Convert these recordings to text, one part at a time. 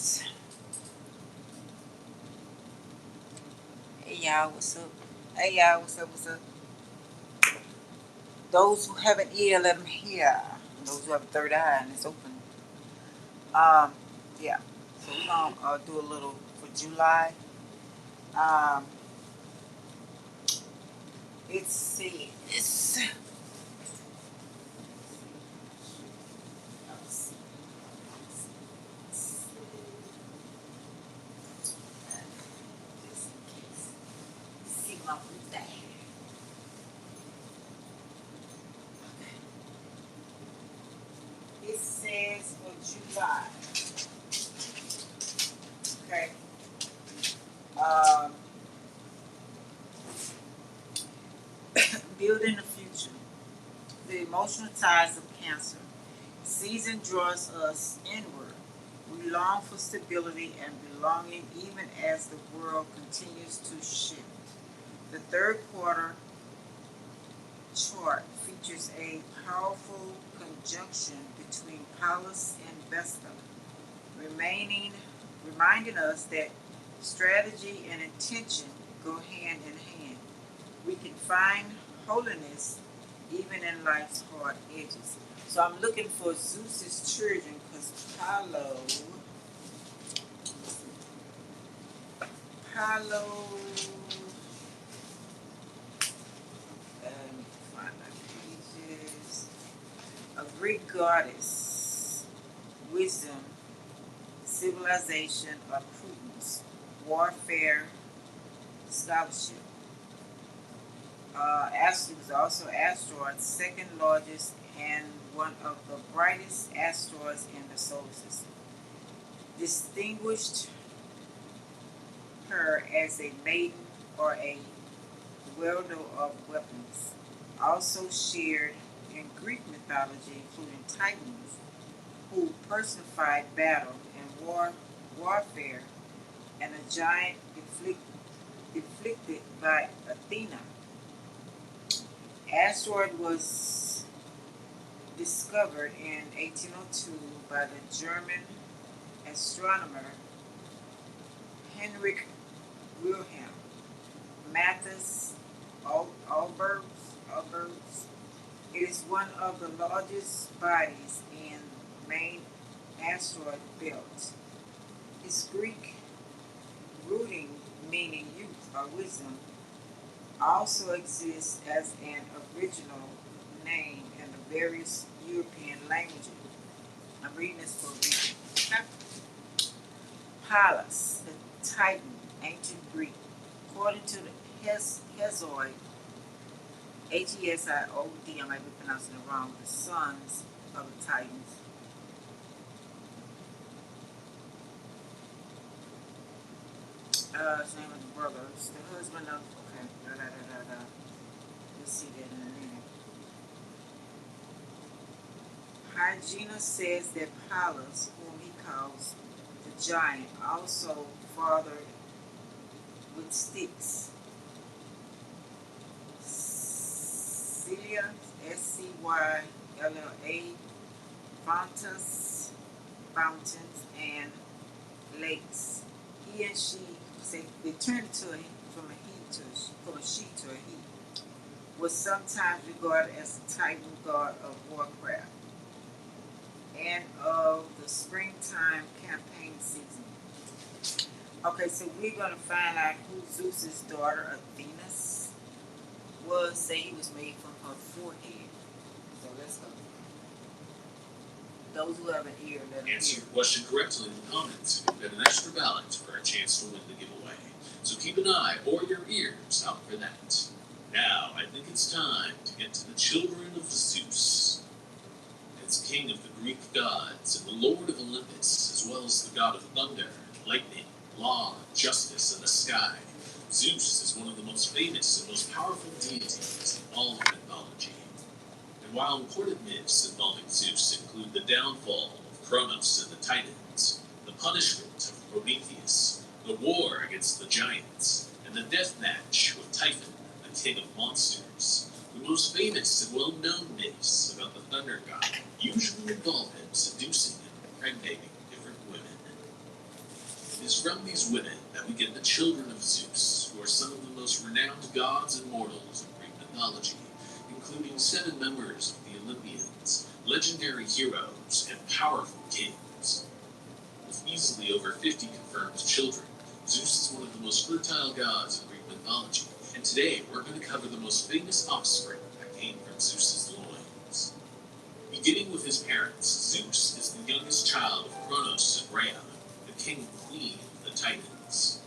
Yes. Hey y'all, what's up? Hey y'all, what's up? What's up? Those who have an ear, let them hear. Those who have a third eye and it's open. Um, yeah. So we're gonna do a little for July. Um, it's just in case. See my birthday. It says for July. Okay. Um, building the future. The emotional ties of Cancer. Season draws us inward. We long for stability and belonging even as the world continues to shift. The third quarter chart features a powerful conjunction between Pallas and Vesta, remaining, reminding us that strategy and intention go hand in hand. We can find holiness even in life's hard edges. So I'm looking for Zeus's children because Apollo, let me find my pages. A Greek goddess, wisdom, civilization, or prudence, warfare, scholarship. Astro was also asteroid, second largest and one of the brightest asteroids in the solar system. Distinguished her as a maiden or a wielder of weapons. Also shared in Greek mythology, including Titans, who personified battle and warfare, and a giant afflicted by Athena. Asteroid was discovered in 1802 by the German astronomer Heinrich Wilhelm Matthias Albers. It is one of the largest bodies in the main asteroid belt. Its Greek rooting, meaning youth or wisdom, also exists as an original name in the various European languages. I'm reading this for a reason. Pallas, the Titan, ancient Greek. According to the Hesiod, Hesiod, I might be pronouncing it wrong, the sons of the Titans. His name of the brothers, the husband of, okay, We'll see that in a minute. Hyginus says that Pallas, whom he calls the giant, also fathered with sticks. Scylla, Scylla, fountains, and lakes. He and she, say, they turned it from a she to a he, was sometimes regarded as the Titan god of warcraft and of the springtime campaign season. Okay, so we're going to find out who Zeus's daughter Athena was. Say he was made from her forehead. So let's go. Those who have an ear, let them Answer hear. your question correctly in the comments. You'll get an extra ballot for a chance to win the giveaway. So keep an eye or your ears out for that. Now, I think it's time to get to the children of Zeus. As king of the Greek gods and the lord of Olympus, as well as the god of thunder, lightning, law, justice, and the sky, Zeus is one of the most famous and most powerful deities in all of mythology. And while important myths involving Zeus include the downfall of Kronos and the Titans, the punishment of Prometheus, the war against the giants, and the death match with Typhon, the king of monsters, the most famous and well-known myths about the thunder god usually involve him seducing and impregnating different women. It is from these women that we get the children of Zeus, who are some of the most renowned gods and mortals in Greek mythology, including 7 members of the Olympians, legendary heroes, and powerful kings. With easily over 50 confirmed children, Zeus is one of the most fertile gods in Greek mythology, and today we're going to cover the most famous offspring that came from Zeus's loins. Beginning with his parents, Zeus is the youngest child of Cronos and Rhea, the king and queen of the Titans.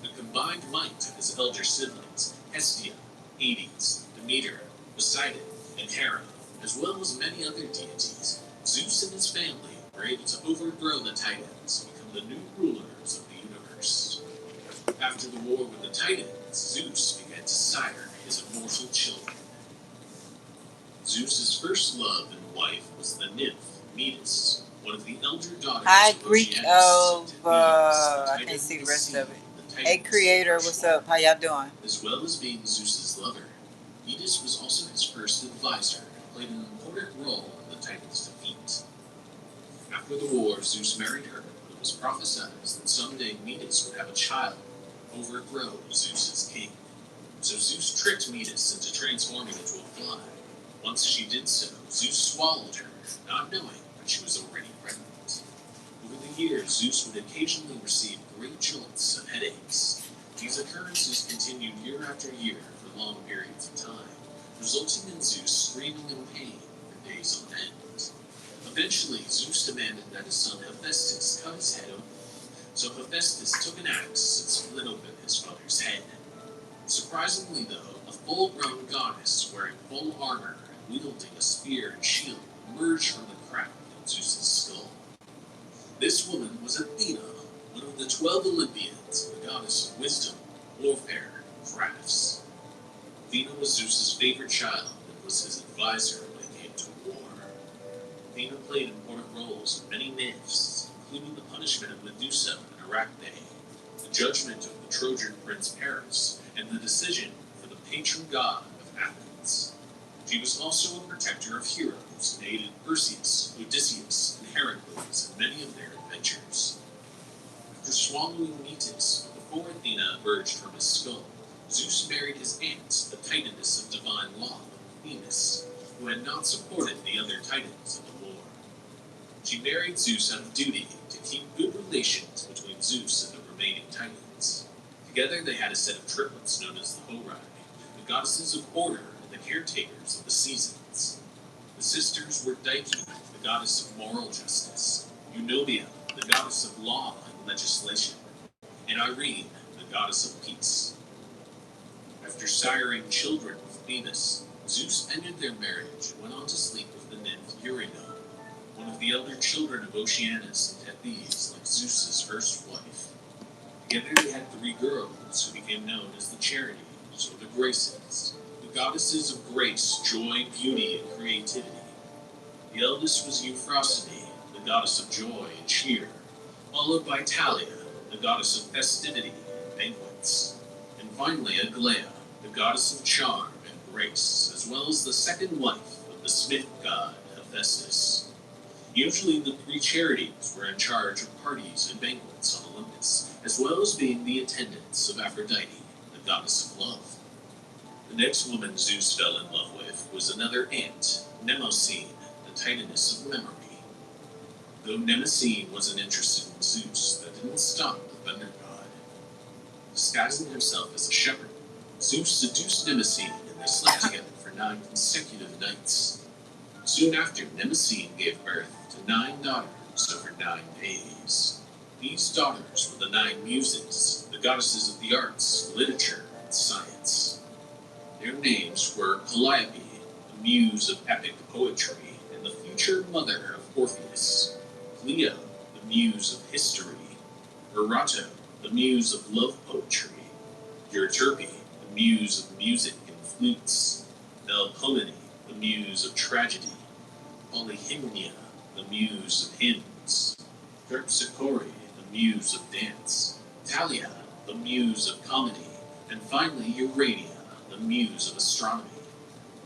The combined might of his elder siblings, Hestia, Hades, Demeter, Poseidon, and Hera, as well as many other deities, Zeus and his family were able to overthrow the Titans and become the new rulers of the universe. After the war with the Titans, Zeus began to sire his immortal children. Zeus's first love and wife was the nymph Metis, one of the elder daughters of Greek Oceanus of, and Hades, I can't see the rest of it. Hey, creator, what's up? How y'all doing? As well as being Zeus's lover, Metis was also his first advisor and played an important role in the Titans' defeat. After the war, Zeus married her, and it was prophesied that someday Metis would have a child and overthrow Zeus's king. So Zeus tricked Metis into transforming into a fly. Once she did so, Zeus swallowed her, not knowing that she was already pregnant. Over the years, Zeus would occasionally receive great jolts and headaches. These occurrences continued year after year for long periods of time, resulting in Zeus screaming in pain for days on end. Eventually, Zeus demanded that his son Hephaestus cut his head open, so Hephaestus took an axe and split open his father's head. Surprisingly, though, a full-grown goddess wearing full armor and wielding a spear and shield emerged from the crack in Zeus's skull. This woman was Athena, one of the 12 Olympians, the goddess of wisdom, warfare, and crafts. Athena was Zeus's favorite child and was his advisor when it came to war. Athena played important roles in many myths, including the punishment of Medusa and Arachne, the judgment of the Trojan prince Paris, and the decision for the patron god of Athens. She was also a protector of heroes and aided Perseus, Odysseus, and Heracles in many of their adventures. After swallowing Metis, before Athena emerged from his skull, Zeus married his aunt, the Titaness of divine law, Themis, who had not supported the other Titans in the war. She married Zeus out of duty to keep good relations between Zeus and the remaining Titans. Together they had a set of triplets known as the Horai, the goddesses of order and the caretakers of the seasons. The sisters were Dike, the goddess of moral justice, Eunomia, the goddess of law and legislation, and Irene, the goddess of peace. After siring children with Venus, Zeus ended their marriage and went on to sleep with the nymph Eurino, one of the elder children of Oceanus and Tethys, like Zeus's first wife. Together they had 3 girls, who became known as the Charities, or the Graces, the goddesses of grace, joy, beauty, and creativity. The eldest was Euphrosyne, the goddess of joy and cheer, followed by Thalia, the goddess of festivity and banquets, and finally Aglaia, the goddess of charm and grace, as well as the second wife of the smith god Hephaestus. Usually the 3 charities were in charge of parties and banquets on Olympus, as well as being the attendants of Aphrodite, the goddess of love. The next woman Zeus fell in love with was another aunt, Mnemosyne, the Titaness of memory. Though Mnemosyne wasn't interested in Zeus, that didn't stop the thunder god. Disguising himself as a shepherd, Zeus seduced Mnemosyne and they slept together for 9 consecutive nights. Soon after, Mnemosyne gave birth to 9 daughters over 9 days. These daughters were the 9 muses, the goddesses of the arts, literature, and science. Their names were Calliope, the muse of epic poetry, and the future mother of Orpheus; Clio, the muse of history; Erato, the muse of love poetry; Euterpe, the muse of music and flutes; Melpomene, the muse of tragedy; Polyhymnia, the muse of hymns; Terpsichore, the muse of dance; Thalia, the muse of comedy; and finally Urania, the muse of astronomy.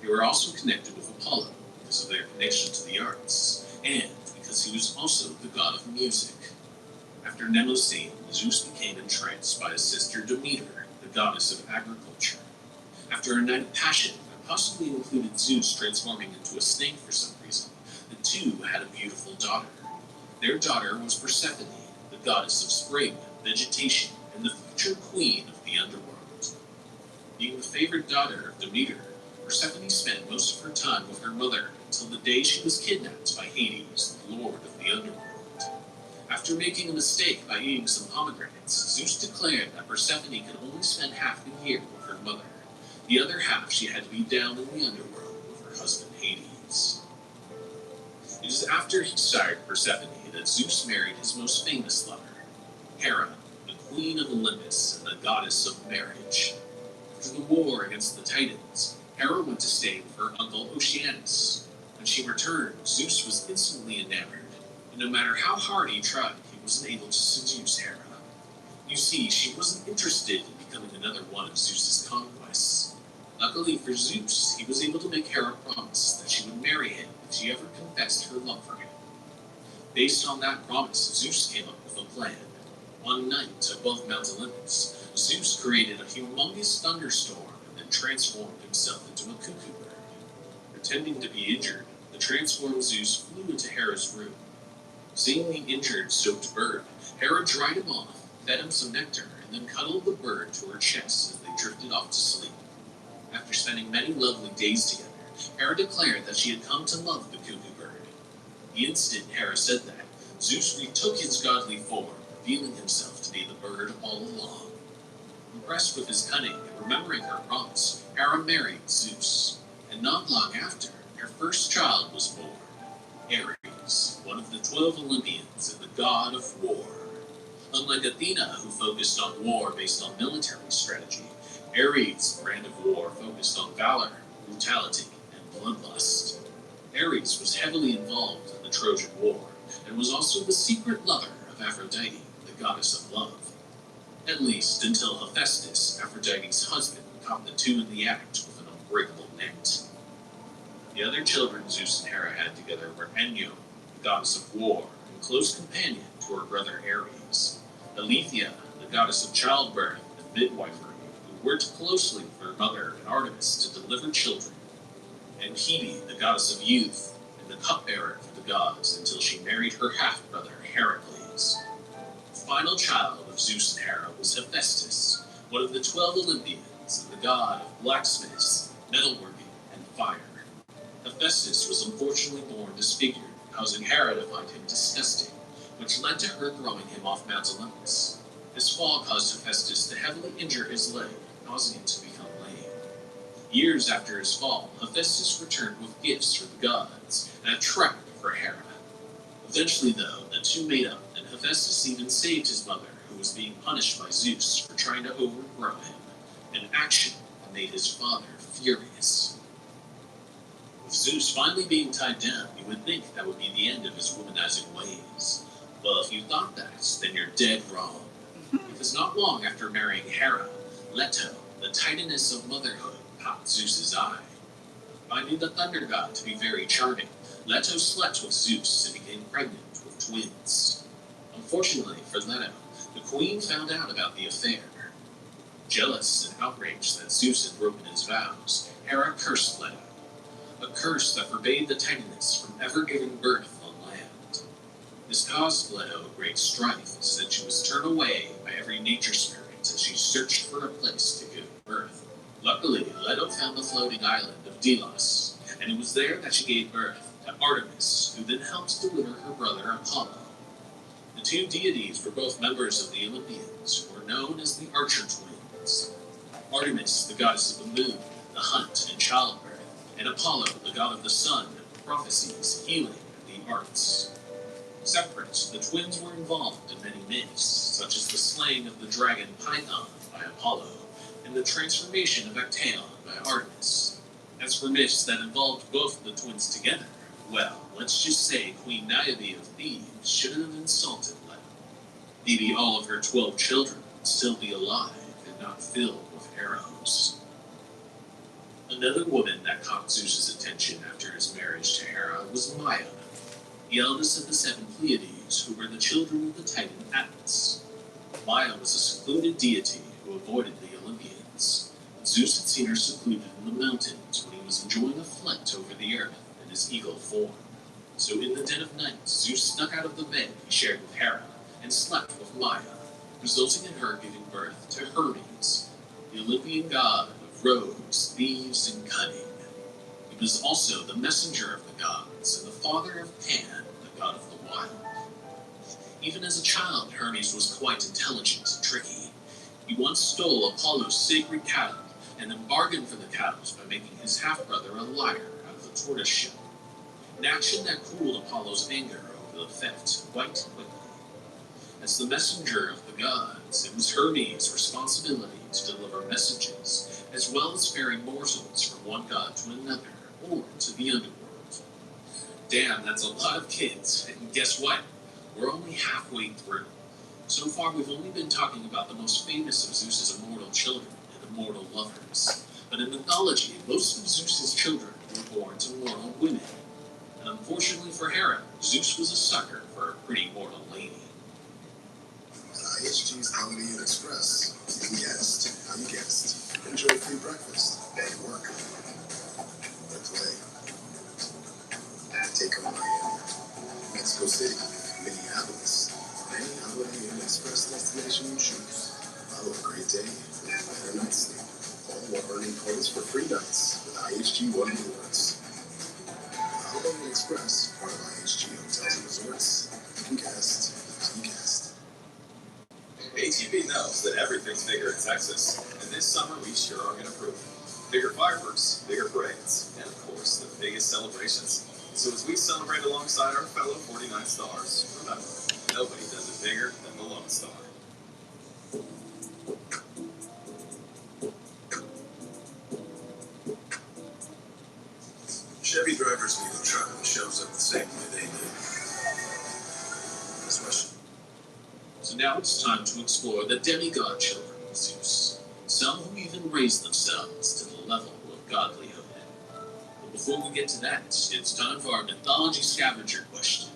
They were also connected with Apollo because of their connection to the arts, and because he was also the god of music. After Mnemosyne, Zeus became entranced by his sister Demeter, the goddess of agriculture. After a night of passion that possibly included Zeus transforming into a snake for some reason, the two had a beautiful daughter. Their daughter was Persephone, the goddess of spring, vegetation, and the future queen of the underworld. Being the favorite daughter of Demeter, Persephone spent most of her time with her mother until the day she was kidnapped by Hades, the lord of the underworld. After making a mistake by eating some pomegranates, Zeus declared that Persephone could only spend half the year with her mother. The other half she had to be down in the underworld with her husband Hades. It is after he sired Persephone that Zeus married his most famous lover, Hera, the queen of Olympus and the goddess of marriage. After the war against the Titans, Hera went to stay with her uncle Oceanus. When she returned, Zeus was instantly enamored, and no matter how hard he tried, he wasn't able to seduce Hera. You see, she wasn't interested in becoming another one of Zeus's conquests. Luckily for Zeus, he was able to make Hera promise that she would marry him if she ever confessed her love for him. Based on that promise, Zeus came up with a plan. One night, above Mount Olympus, Zeus created a humongous thunderstorm and then transformed himself into a cuckoo bird. Pretending to be injured, the transformed Zeus flew into Hera's room. Seeing the injured, soaked bird, Hera dried him off, fed him some nectar, and then cuddled the bird to her chest as they drifted off to sleep. After spending many lovely days together, Hera declared that she had come to love the cuckoo bird. The instant Hera said that, Zeus retook his godly form, revealing himself to be the bird all along. Impressed with his cunning and remembering her promise, Hera married Zeus, and not long after, her first child was born, Ares, one of the 12 Olympians and the god of war. Unlike Athena, who focused on war based on military strategy, Ares' brand of war focused on valor, brutality, and bloodlust. Ares was heavily involved in the Trojan War, and was also the secret lover of Aphrodite, the goddess of love. At least until Hephaestus, Aphrodite's husband, caught the two in the act with an unbreakable net. The other children Zeus and Hera had together were Enyo, the goddess of war, and close companion to her brother Ares; Aletheia, the goddess of childbirth and midwifery, who worked closely with her mother and Artemis to deliver children; and Hebe, the goddess of youth, and the cupbearer for the gods until she married her half-brother Heracles. The final child of Zeus and Hera was Hephaestus, one of the 12 Olympians and the god of blacksmiths, metalworking, and fire. Hephaestus was unfortunately born disfigured, causing Hera to find him disgusting, which led to her throwing him off Mount Olympus. This fall caused Hephaestus to heavily injure his leg, causing him to become lame. Years after his fall, Hephaestus returned with gifts for the gods and a trap for Hera. Eventually, though, the two made up, and Hephaestus even saved his mother, who was being punished by Zeus for trying to overthrow him, an action that made his father furious. With Zeus finally being tied down, you would think that would be the end of his womanizing ways. Well, if you thought that, then you're dead wrong. Because not long after marrying Hera, Leto, the titaness of motherhood, caught Zeus's eye. Finding the thunder god to be very charming, Leto slept with Zeus and became pregnant with twins. Unfortunately for Leto, the queen found out about the affair. Jealous and outraged that Zeus had broken his vows, Hera cursed Leto, a curse that forbade the titaness from ever giving birth on land. This caused Leto great strife, since she was turned away by every nature spirit as she searched for a place to give birth. Luckily, Leto found the floating island of Delos, and it was there that she gave birth to Artemis, who then helped deliver her brother Apollo. The two deities were both members of the Olympians, who were known as the Archer Twins. Artemis, the goddess of the moon, the hunt, and childbirth, and Apollo, the god of the sun, prophecies, healing, and the arts. Separate, the twins were involved in many myths, such as the slaying of the dragon Python by Apollo, and the transformation of Actaeon by Artemis. As for myths that involved both the twins together, well, let's just say Queen Niobe of Thebes shouldn't have insulted Leto. Maybe all of her 12 children would still be alive and not filled with arrows. Another woman that caught Zeus's attention after his marriage to Hera was Maia. the eldest of the 7 Pleiades, who were the children of the Titan Atlas. Maia was a secluded deity who avoided the Olympians. Zeus had seen her secluded in the mountains when he was enjoying a flight over the earth in his eagle form. So in the dead of night, Zeus snuck out of the bed he shared with Hera and slept with Maia, resulting in her giving birth to Hermes, the Olympian god of rogues, thieves, and cunning. He was also the messenger of the gods and the father of Pan, the god of the wild. Even as a child, Hermes was quite intelligent and tricky. He once stole Apollo's sacred cattle and then bargained for the cows by making his half-brother a liar out of a tortoise shell, an action that cooled Apollo's anger over the theft quite quickly. As the messenger of the gods, it was Hermes' responsibility to deliver messages, as well as ferry mortals from one god to another, or to the underworld. Damn, that's a lot of kids, and guess what? We're only halfway through. So far, we've only been talking about the most famous of Zeus's immortal children and immortal lovers. But in mythology, most of Zeus's children were born to mortal women. And unfortunately for Hera, Zeus was a sucker for a pretty mortal lady. IHG's Holiday Inn Express. You guessed. How you guessed. Enjoy free breakfast at work. Or play. Take on Miami, Mexico City, Minneapolis, or any Holiday Inn Express destination you choose. Follow a great day for a better night's sleep. All while earning points for free nights with IHG One Rewards. Holiday Inn Express, part of IHG Hotels and Resorts. You guessed. You guessed. ATV knows that everything's bigger in Texas, and this summer we sure are going to prove it. Bigger fireworks, bigger parades, and of course the biggest celebrations. So as we celebrate alongside our fellow 49 stars, remember, nobody does it bigger than the Lone Star. Chevy drivers need a truck that shows up the same way they do. This question. So now it's time to explore the demigod children of Zeus, some who even raised themselves to the level of godlyhood. But before we get to that, it's time for our mythology scavenger question.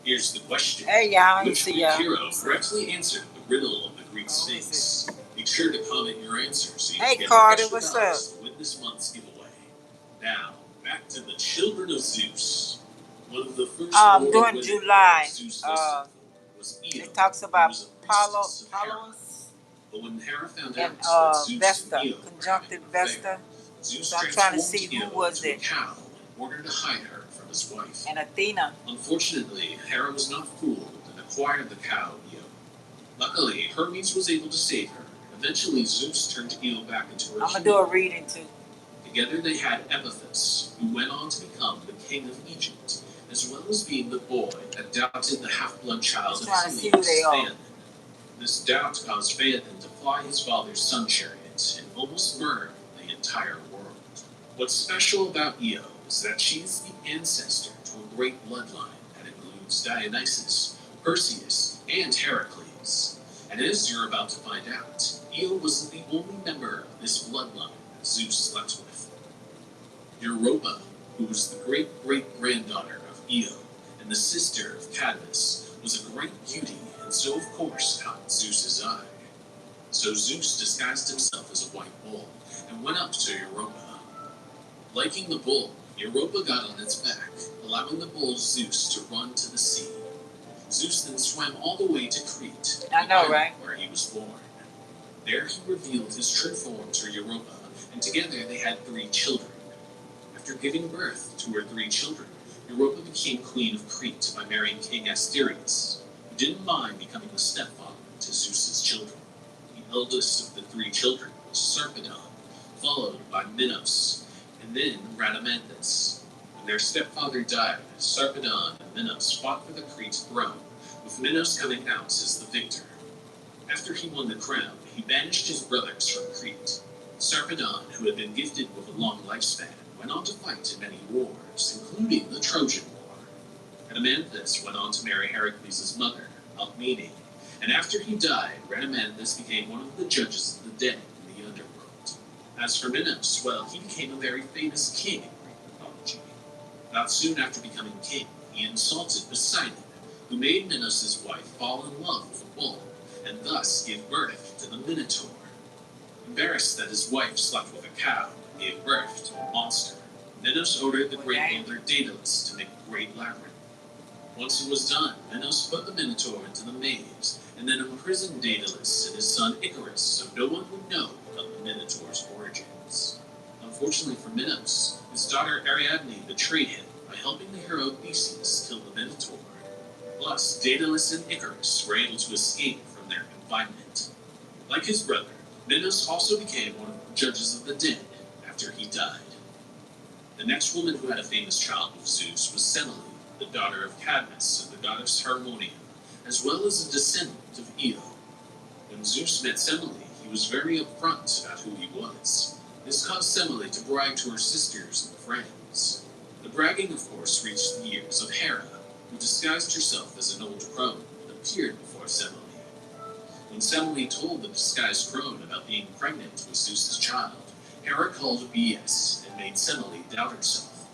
Here's the question. Hey, y'all. Which See Greek y'all. hero correctly answered the riddle of the Greek Sphinx? Make sure to comment your answer so you Hey, can get Carter, extra what's dollars to win this month's giveaway. Now, back to the children of Zeus. One of the first mortal During women July, Zeus listed was Io, it talks who about was a priestess of Hera. Apollos But when Hera found and out that Zeus Vesta, and Io were conjunctive having an affair, Vesta, Zeus so I'm trying to transformed see Io who was into a it. cow in order to hide her from his wife. And Athena. Unfortunately, Hera was not fooled and acquired the cow, Io. Luckily, Hermes was able to save her. Eventually, Zeus turned Io back into her I'm going to do a reading too. Together they had Epiphus, who went on to become the king of Egypt, as well as being the boy that doubted the half-blood child of Trying to see who Helios, they are. Phaethon. This doubt caused Phaethon to fly his father's sun chariot and almost murder the entire world. What's special about Io is that she is the ancestor to a great bloodline that includes Dionysus, Perseus, and Heracles. And as you're about to find out, Io wasn't the only member of this bloodline that Zeus slept with. Europa, who was the great-great-granddaughter of Io and the sister of Cadmus, was a great beauty and so of course caught Zeus's eye. So Zeus disguised himself as a white bull and went up to Europa. Liking the bull, Europa got on its back, allowing the bull Zeus to run to the sea. Zeus then swam all the way to Crete, I know, right? where he was born. There he revealed his true form to Europa, and together they had 3 children. After giving birth to her 3 children, Europa became queen of Crete by marrying King Asterius, who didn't mind becoming the stepfather to Zeus's children. The eldest of the 3 children was Sarpedon, followed by Minos, and then Rhadamanthus. When their stepfather died, Sarpedon and Minos fought for the Crete throne, with Minos coming out as the victor. After he won the crown, he banished his brothers from Crete. Sarpedon, who had been gifted with a long lifespan, went on to fight in many wars, including the Trojan War. Rhadamanthus went on to marry Heracles' mother, Alcmene, and after he died, Rhadamanthus became one of the judges of the dead in the underworld. As for Minos, well, he became a very famous king in Greek mythology. Not soon after becoming king, he insulted Poseidon, who made Minos' wife fall in love with a bull, and thus gave birth to the Minotaur. Embarrassed that his wife slept with a cow and gave birth to a monster, Minos ordered the great angler Daedalus to make a great labyrinth. Once it was done, Minos put the Minotaur into the maze, and then imprisoned Daedalus and his son Icarus so no one would know about the Minotaur's origins. Unfortunately for Minos, his daughter Ariadne betrayed him by helping the hero Theseus kill the Minotaur. Plus, Daedalus and Icarus were able to escape from their confinement. Like his brother, Minos also became one of the judges of the dead after he died. The next woman who had a famous child with Zeus was Semele, the daughter of Cadmus and the goddess Harmonia, as well as a descendant of Io. When Zeus met Semele, he was very upfront about who he was. This caused Semele to brag to her sisters and friends. The bragging, of course, reached the ears of Hera, who disguised herself as an old crone and appeared before Semele. When Semele told the disguised crone about being pregnant with Zeus's child, Hera called BS and made Semele doubt herself.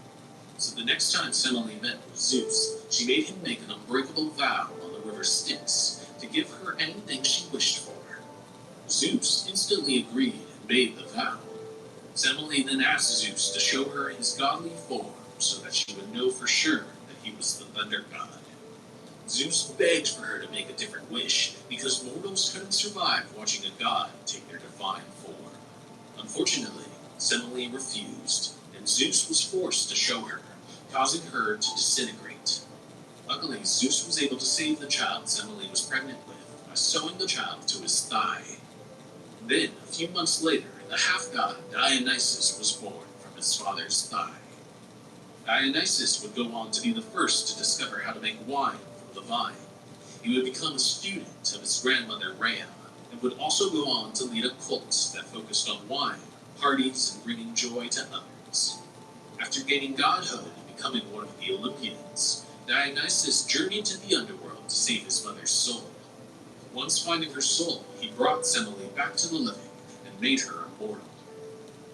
So the next time Semele met with Zeus, she made him make an unbreakable vow on the river Styx to give her anything she wished for. Zeus instantly agreed and made the vow. Semele then asked Zeus to show her his godly form so that she would know for sure that he was the thunder god. Zeus begged for her to make a different wish because mortals couldn't survive watching a god take their divine form. Unfortunately, Semele refused, and Zeus was forced to show her, causing her to disintegrate. Luckily, Zeus was able to save the child Semele was pregnant with by sewing the child to his thigh. Then, a few months later, the half-god Dionysus was born from his father's thigh. Dionysus would go on to be the first to discover how to make wine from the vine. He would become a student of his grandmother Rhea, and would also go on to lead a cult that focused on wine, parties, and bringing joy to others. After gaining godhood and becoming one of the Olympians, Dionysus journeyed to the underworld to save his mother's soul. Once finding her soul, he brought Semele back to the living and made her immortal.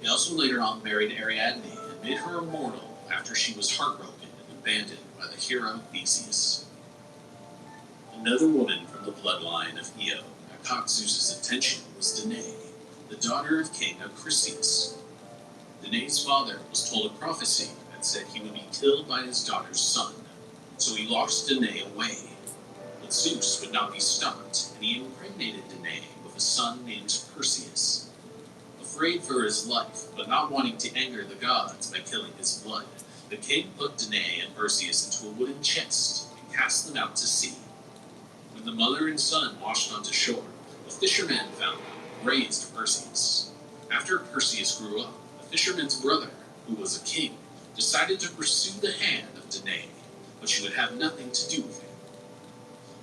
He also later on married Ariadne and made her immortal after she was heartbroken and abandoned by the hero Theseus. Another woman from the bloodline of Io that caught Zeus's attention was Danae, the daughter of King Acrisius. Danae's father was told a prophecy that said he would be killed by his daughter's son, so he locked Danae away. But Zeus would not be stopped, and he impregnated Danae with a son named Perseus. Afraid for his life, but not wanting to anger the gods by killing his blood, the king put Danae and Perseus into a wooden chest and cast them out to sea. When the mother and son washed onto shore, a fisherman found them and raised Perseus. After Perseus grew up, the fisherman's brother, who was a king, decided to pursue the hand of Danae, but she would have nothing to do with him.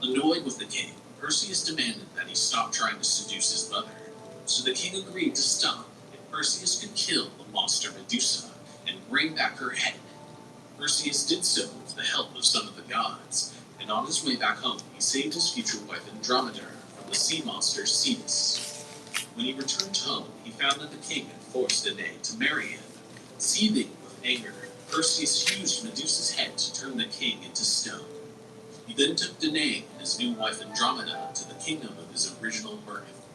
Annoyed with the king, Perseus demanded that he stop trying to seduce his mother, so the king agreed to stop if Perseus could kill the monster Medusa and bring back her head. Perseus did so with the help of some of the gods, and on his way back home he saved his future wife Andromeda from the sea monster Cetus. When he returned home, he found that the king had forced Danae to marry him. Seething with anger, Perseus used Medusa's head to turn the king into stone. He then took Danae and his new wife Andromeda to the kingdom of his original birth,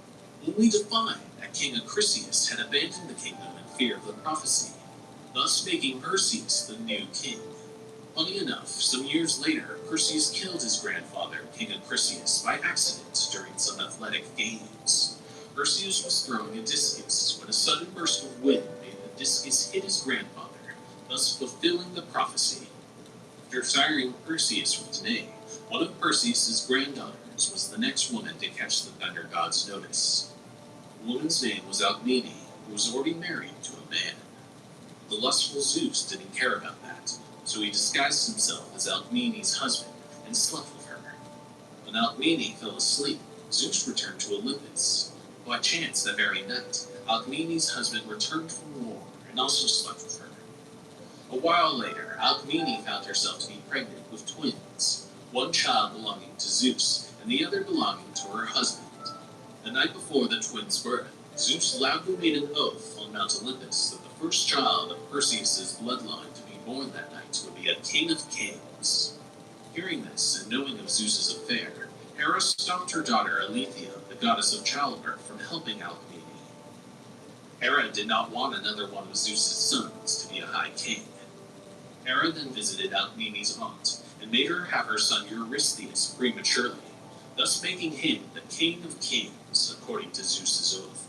only to find that King Acrisius had abandoned the kingdom in fear of the prophecy, thus making Perseus the new king. Funny enough, some years later, Perseus killed his grandfather, King Acrisius, by accident during some athletic games. Perseus was throwing a discus when a sudden burst of wind made the discus hit his grandfather, thus fulfilling the prophecy. After siring Perseus with Danae, one of Perseus's granddaughters was the next woman to catch the thunder god's notice. The woman's name was Alcmene, who was already married to a man. The lustful Zeus didn't care about that, so he disguised himself as Alcmene's husband and slept with her. When Alcmene fell asleep, Zeus returned to Olympus. By chance that very night, Alcmene's husband returned from war and also slept with her. A while later, Alcmene found herself to be pregnant with twins, one child belonging to Zeus and the other belonging to her husband. The night before the twins' birth, Zeus loudly made an oath on Mount Olympus that the first child of Perseus' bloodline to be born that night would be a king of kings. Hearing this and knowing of Zeus's affair, Hera stopped her daughter Aletheia, the goddess of childbirth, from helping Alcmene. Hera did not want another one of Zeus's sons to be a high king. Hera then visited Alcmene's aunt and made her have her son Eurystheus prematurely, thus making him the king of kings, according to Zeus's oath.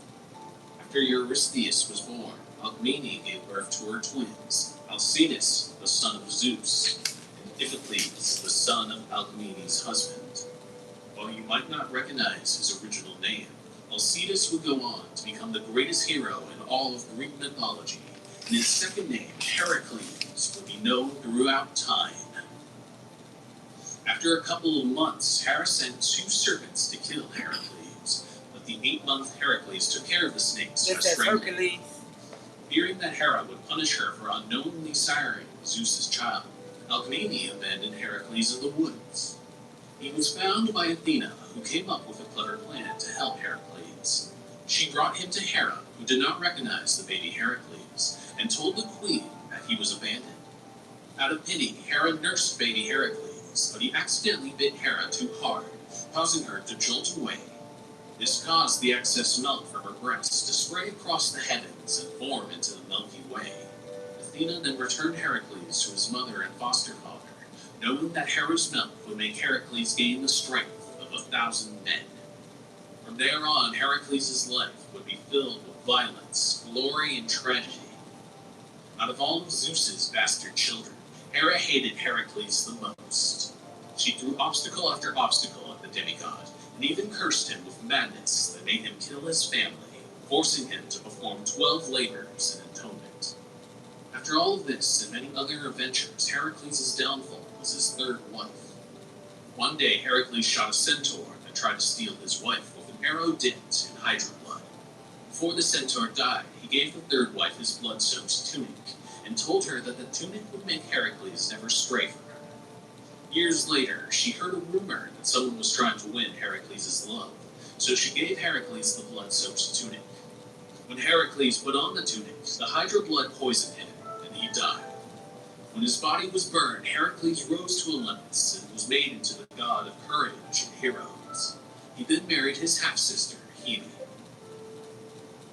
After Eurystheus was born, Alcmene gave birth to her twins, Alcides, the son of Zeus, and Iphicles, the son of Alcmene's husband. While you might not recognize his original name, Alcides would go on to become the greatest hero in all of Greek mythology, and his second name, Heracles, would be known throughout time. After a couple of months, Hera sent 2 serpents to kill Heracles, but the 8-month Heracles took care of the snakes by strangling them. Fearing that Hera would punish her for unknowingly siring Zeus's child, Alcmene abandoned Heracles in the woods. He was found by Athena, who came up with a clever plan to help Heracles. She brought him to Hera, who did not recognize the baby Heracles, and told the queen that he was abandoned. Out of pity, Hera nursed baby Heracles, but he accidentally bit Hera too hard, causing her to jolt away. This caused the excess milk from her breast to spray across the heavens and form into the Milky Way. Athena then returned Heracles to his mother and foster father, knowing that Hera's milk would make Heracles gain the strength of 1,000 men. From there on, Heracles' life would be filled with violence, glory, and tragedy. Out of all of Zeus's bastard children, Hera hated Heracles the most. She threw obstacle after obstacle at the demigod, and even cursed him with madness that made him kill his family, forcing him to perform 12 labors in atonement. After all of this and many other adventures, Heracles' downfall was his 3rd wife. One day, Heracles shot a centaur that tried to steal his wife with an arrow dipped in hydra blood. Before the centaur died, he gave the 3rd wife his blood-soaked tunic, and told her that the tunic would make Heracles never stray from her. Years later, she heard a rumor that someone was trying to win Heracles' love, so she gave Heracles the blood-soaked tunic. When Heracles put on the tunic, the hydra blood poisoned him, and he died. When his body was burned, Heracles rose to Olympus and was made into the god of courage and heroes. He then married his half-sister, Hebe.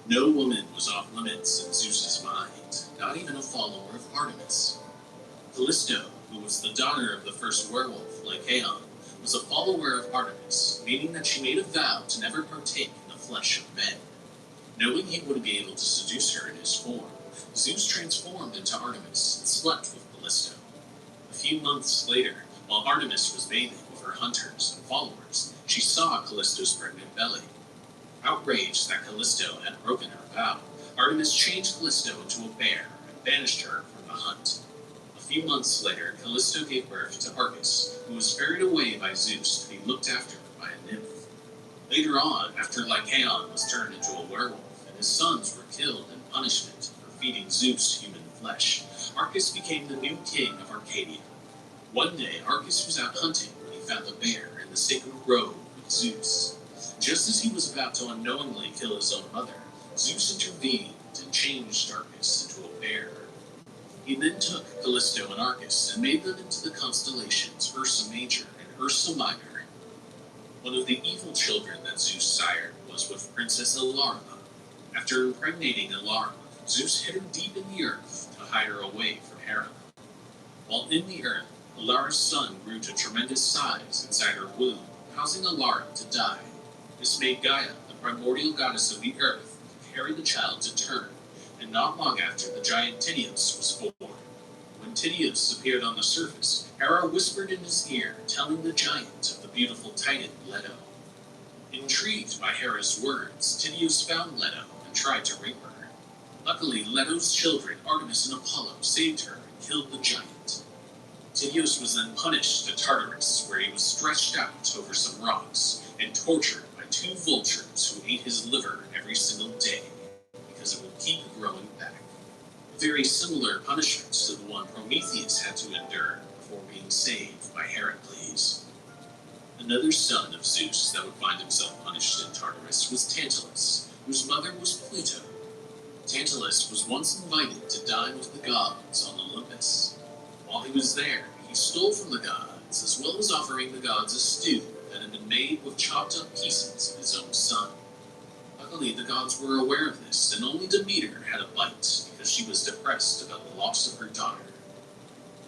No woman was off limits in Zeus's mind, not even a follower of Artemis. Callisto, who was the daughter of the first werewolf, Lycaon, was a follower of Artemis, meaning that she made a vow to never partake in the flesh of men. Knowing he wouldn't be able to seduce her in his form, Zeus transformed into Artemis and slept with Callisto. A few months later, while Artemis was bathing with her hunters and followers, she saw Callisto's pregnant belly. Outraged that Callisto had broken her vow, Artemis changed Callisto into a bear and banished her from the hunt. A few months later, Callisto gave birth to Arcas, who was ferried away by Zeus to be looked after by a nymph. Later on, after Lycaon was turned into a werewolf and his sons were killed in punishment for feeding Zeus human flesh, Arcas became the new king of Arcadia. One day, Arcas was out hunting when he found a bear in the sacred grove with Zeus. Just as he was about to unknowingly kill his own mother, Zeus intervened and changed Arcas into a bear. He then took Callisto and Arcas and made them into the constellations Ursa Major and Ursa Minor. One of the evil children that Zeus sired was with Princess Elara. After impregnating Elara, Zeus hid her deep in the earth to hide her away from Hera. While in the earth, Elara's son grew to tremendous size inside her womb, causing Elara to die. This made Gaia, the primordial goddess of the earth, carry the child to term, and not long after, the giant Tydeus was born. When Tydeus appeared on the surface, Hera whispered in his ear, telling the giant of the beautiful titan Leto. Intrigued by Hera's words, Tydeus found Leto and tried to rape her. Luckily, Leto's children, Artemis and Apollo, saved her and killed the giant. Tydeus was then punished to Tartarus, where he was stretched out over some rocks and tortured by 2 vultures who ate his liver every single day, because it would keep growing back. A very similar punishment to the one Prometheus had to endure before being saved by Heracles. Another son of Zeus that would find himself punished in Tartarus was Tantalus, whose mother was Pluto. Tantalus was once invited to dine with the gods on Olympus. While he was there, he stole from the god offerings, as well as offering the gods a stew that had been made with chopped up pieces of his own son. Luckily, the gods were aware of this, and only Demeter had a bite because she was depressed about the loss of her daughter.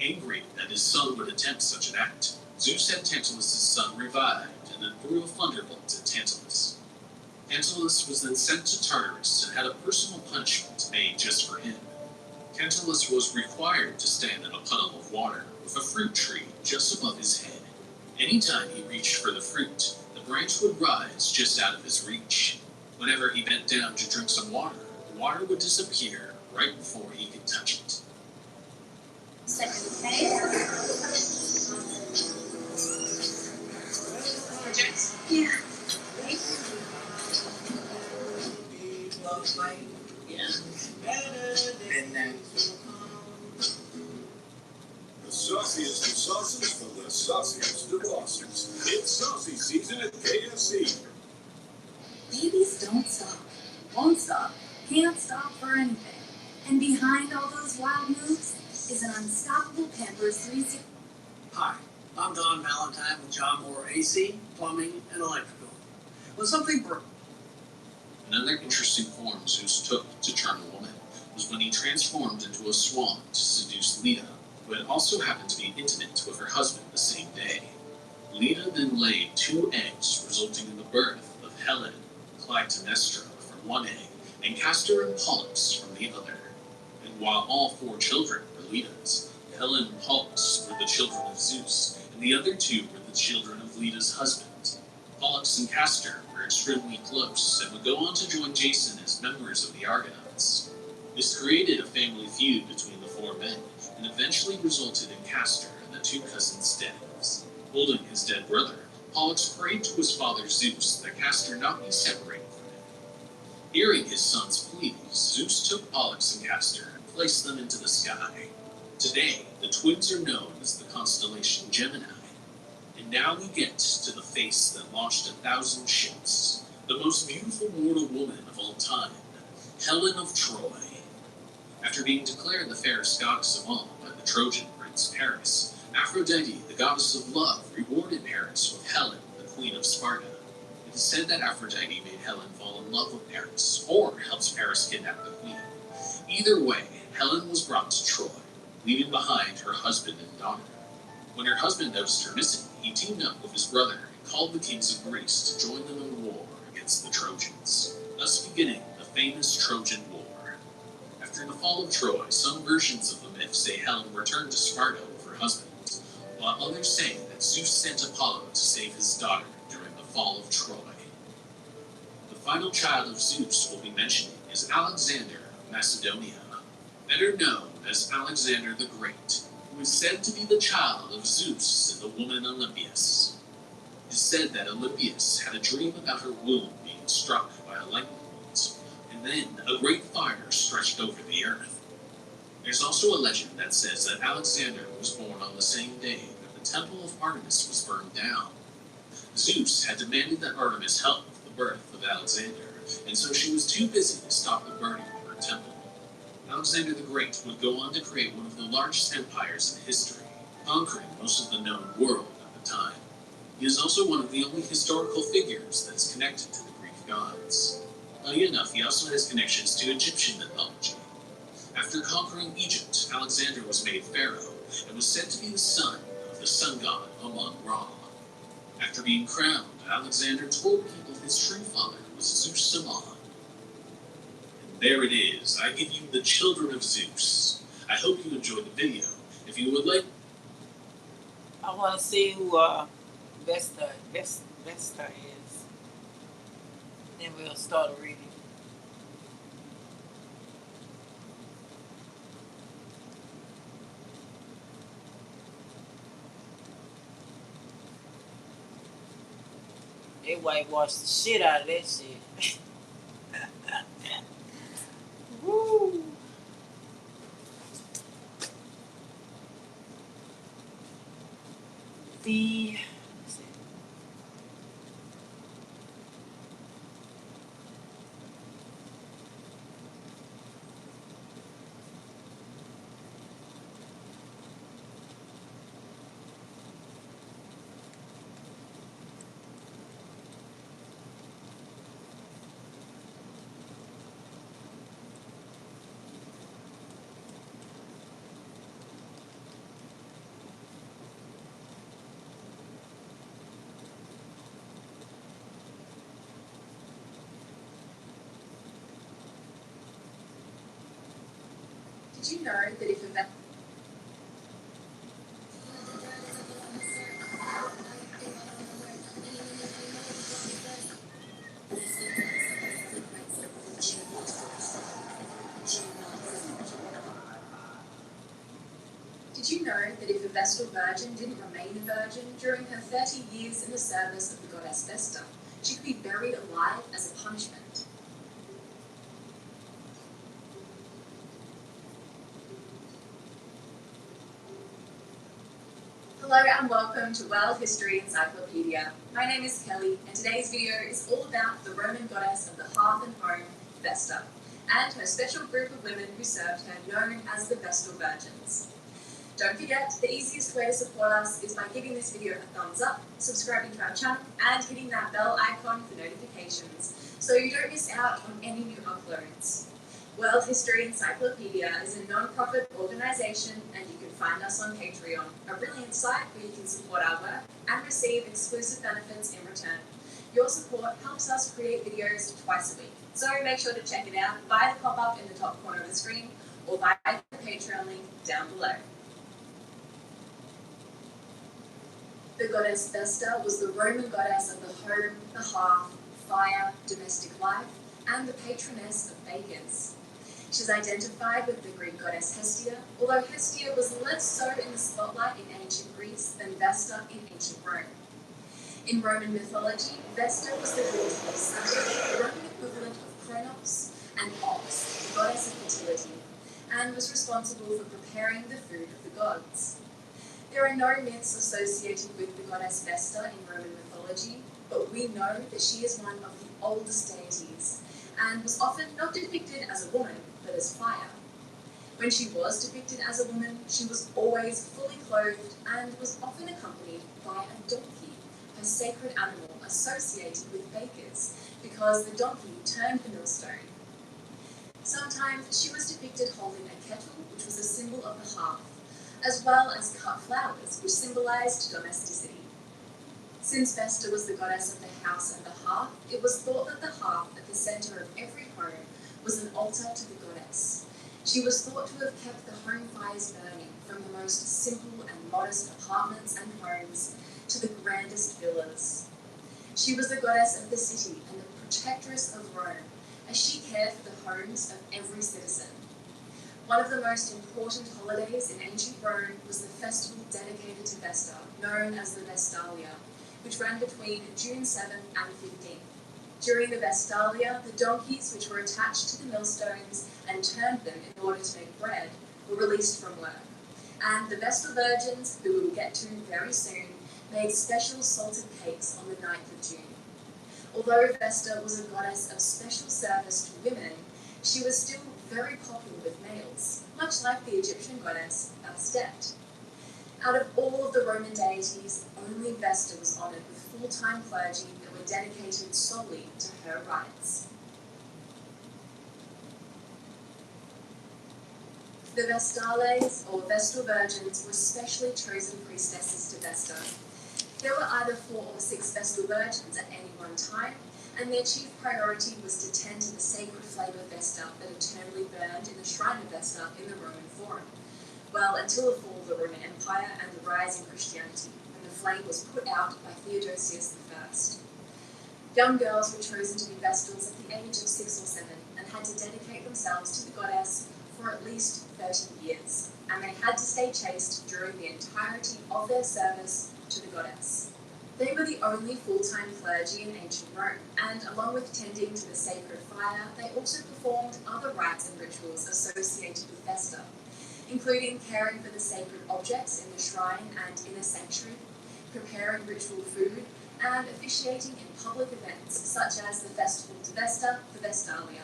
Angry that his son would attempt such an act, Zeus had Tantalus' son revived and then threw a thunderbolt at Tantalus. Tantalus was then sent to Tartarus and had a personal punishment made just for him. Tantalus was required to stand in a puddle of water with a fruit tree just above his head. Anytime he reached for the fruit, the branch would rise just out of his reach. Whenever he bent down to drink some water, the water would disappear right before he could touch it. Second phase. Yeah. And then The sauciest of sauces from the sauciest of bosses. It's saucy season at KFC. Babies don't stop, won't stop, can't stop for anything. And behind all those wild moves is an unstoppable Pampers 360. Hi, I'm Don Valentine with John Moore AC, Plumbing, and Electrical. When something broke, Another interesting form Zeus took to charm a woman was when he transformed into a swan to seduce Leda, who had also happened to be intimate with her husband the same day. Leda then laid 2 eggs, resulting in the birth of Helen, Clytemnestra from one egg, and Castor and Pollux from the other. And while all 4 children were Leda's, Helen and Pollux were the children of Zeus, and the other 2 were the children of Leda's husband. Pollux and Castor were extremely close and would go on to join Jason as members of the Argonauts. This created a family feud between the 4 men and eventually resulted in Castor and the 2 cousins' deaths. Holding his dead brother, Pollux prayed to his father Zeus that Castor not be separated from him. Hearing his son's pleas, Zeus took Pollux and Castor and placed them into the sky. Today, the twins are known as the constellation Gemini. And now we get to the face that launched 1,000 ships, the most beautiful mortal woman of all time, Helen of Troy. After being declared the fairest goddess of all by the Trojan prince Paris, Aphrodite, the goddess of love, rewarded Paris with Helen, the queen of Sparta. It is said that Aphrodite made Helen fall in love with Paris, or helped Paris kidnap the queen. Either way, Helen was brought to Troy, leaving behind her husband and daughter. When her husband noticed her missing, he teamed up with his brother and called the kings of Greece to join them in war against the Trojans, thus beginning the famous Trojan War. After the fall of Troy, some versions of the myth say Helen returned to Sparta with her husband, while others say that Zeus sent Apollo to save his daughter during the fall of Troy. The final child of Zeus we'll be mentioning is Alexander of Macedonia, better known as Alexander the Great, who is said to be the child of Zeus and the woman Olympias. It is said that Olympias had a dream about her womb being struck by a lightning bolt, and then a great fire stretched over the earth. There's also a legend that says that Alexander was born on the same day that the temple of Artemis was burned down. Zeus had demanded that Artemis help with the birth of Alexander, and so she was too busy to stop the burning of her temple. Alexander the Great would go on to create one of the largest empires in history, conquering most of the known world at the time. He is also one of the only historical figures that is connected to the Greek gods. Funny enough, he also has connections to Egyptian mythology. After conquering Egypt, Alexander was made pharaoh and was said to be the son of the sun god Amon-Ra. After being crowned, Alexander told people his true father was Zeus Amon. There it is. I give you the children of Zeus. I hope you enjoyed the video. If you would like... I want to see who Vesta is. Then we'll start a reading. They whitewashed the shit out of that shit. Woo! The Did you know that if a Did you know that if a Vestal virgin didn't remain a virgin during her 30 years in the service of the goddess Vesta, she could be buried alive as a punishment? Hello and welcome to World History Encyclopedia. My name is Kelly, and today's video is all about the Roman goddess of the hearth and home, Vesta, and her special group of women who served her, known as the Vestal Virgins. Don't forget, the easiest way to support us is by giving this video a thumbs up, subscribing to our channel, and hitting that bell icon for notifications, so you don't miss out on any new uploads. World History Encyclopedia is a non-profit organisation, and you can find us on Patreon, a brilliant site where you can support our work and receive exclusive benefits in return. Your support helps us create videos twice a week, so make sure to check it out via the pop-up in the top corner of the screen or via the Patreon link down below. The goddess Vesta was the Roman goddess of the home, the hearth, fire, domestic life, and the patroness of bakers. She's identified with the Greek goddess Hestia, although Hestia was less so in the spotlight in ancient Greece than Vesta in ancient Rome. In Roman mythology, Vesta was the daughter of Saturn, the Roman equivalent of Kronos, and Ox, the goddess of fertility, and was responsible for preparing the food of the gods. There are no myths associated with the goddess Vesta in Roman mythology, but we know that she is one of the oldest deities, and was often not depicted as a woman, but as fire. When she was depicted as a woman, she was always fully clothed and was often accompanied by a donkey, a sacred animal associated with bakers, because the donkey turned the millstone. Sometimes she was depicted holding a kettle, which was a symbol of the hearth, as well as cut flowers, which symbolized domesticity. Since Vesta was the goddess of the house and the hearth, it was thought that the hearth at the center of every home was an altar to the goddess. She was thought to have kept the home fires burning, from the most simple and modest apartments and homes to the grandest villas. She was the goddess of the city and the protectress of Rome, as she cared for the homes of every citizen. One of the most important holidays in ancient Rome was the festival dedicated to Vesta, known as the Vestalia, which ran between June 7th and 15th. During the Vestalia, the donkeys which were attached to the millstones and turned them in order to make bread were released from work. And the Vestal Virgins, who we will get to very soon, made special salted cakes on the 9th of June. Although Vesta was a goddess of special service to women, she was still very popular with males, much like the Egyptian goddess Bastet. Out of all of the Roman deities, only Vesta was honoured with full-time clergy that were dedicated solely to her rites. The Vestales, or Vestal Virgins, were specially chosen priestesses to Vesta. There were either 4 or 6 Vestal Virgins at any one time, and their chief priority was to tend to the sacred flame of Vesta that eternally burned in the shrine of Vesta in the Roman Forum. Well, until the fall of the Roman Empire and the rise in Christianity, when the flame was put out by Theodosius I. Young girls were chosen to be Vestals at the age of 6 or 7 and had to dedicate themselves to the goddess for at least 30 years, and they had to stay chaste during the entirety of their service to the goddess. They were the only full-time clergy in ancient Rome, and along with tending to the sacred fire, they also performed other rites and rituals associated with Vesta, including caring for the sacred objects in the shrine and inner sanctuary, preparing ritual food, and officiating in public events such as the Festival to Vesta, the Vestalia.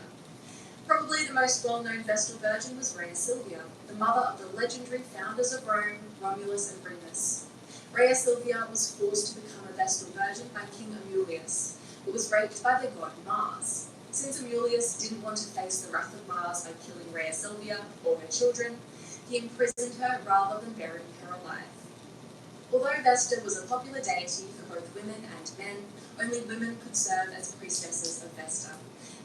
Probably the most well-known Vestal Virgin was Rhea Silvia, the mother of the legendary founders of Rome, Romulus and Remus. Rhea Silvia was forced to become a Vestal Virgin by King Amulius, but was raped by the god Mars. Since Amulius didn't want to face the wrath of Mars by killing Rhea Silvia or her children, he imprisoned her rather than burying her alive. Although Vesta was a popular deity for both women and men, only women could serve as priestesses of Vesta,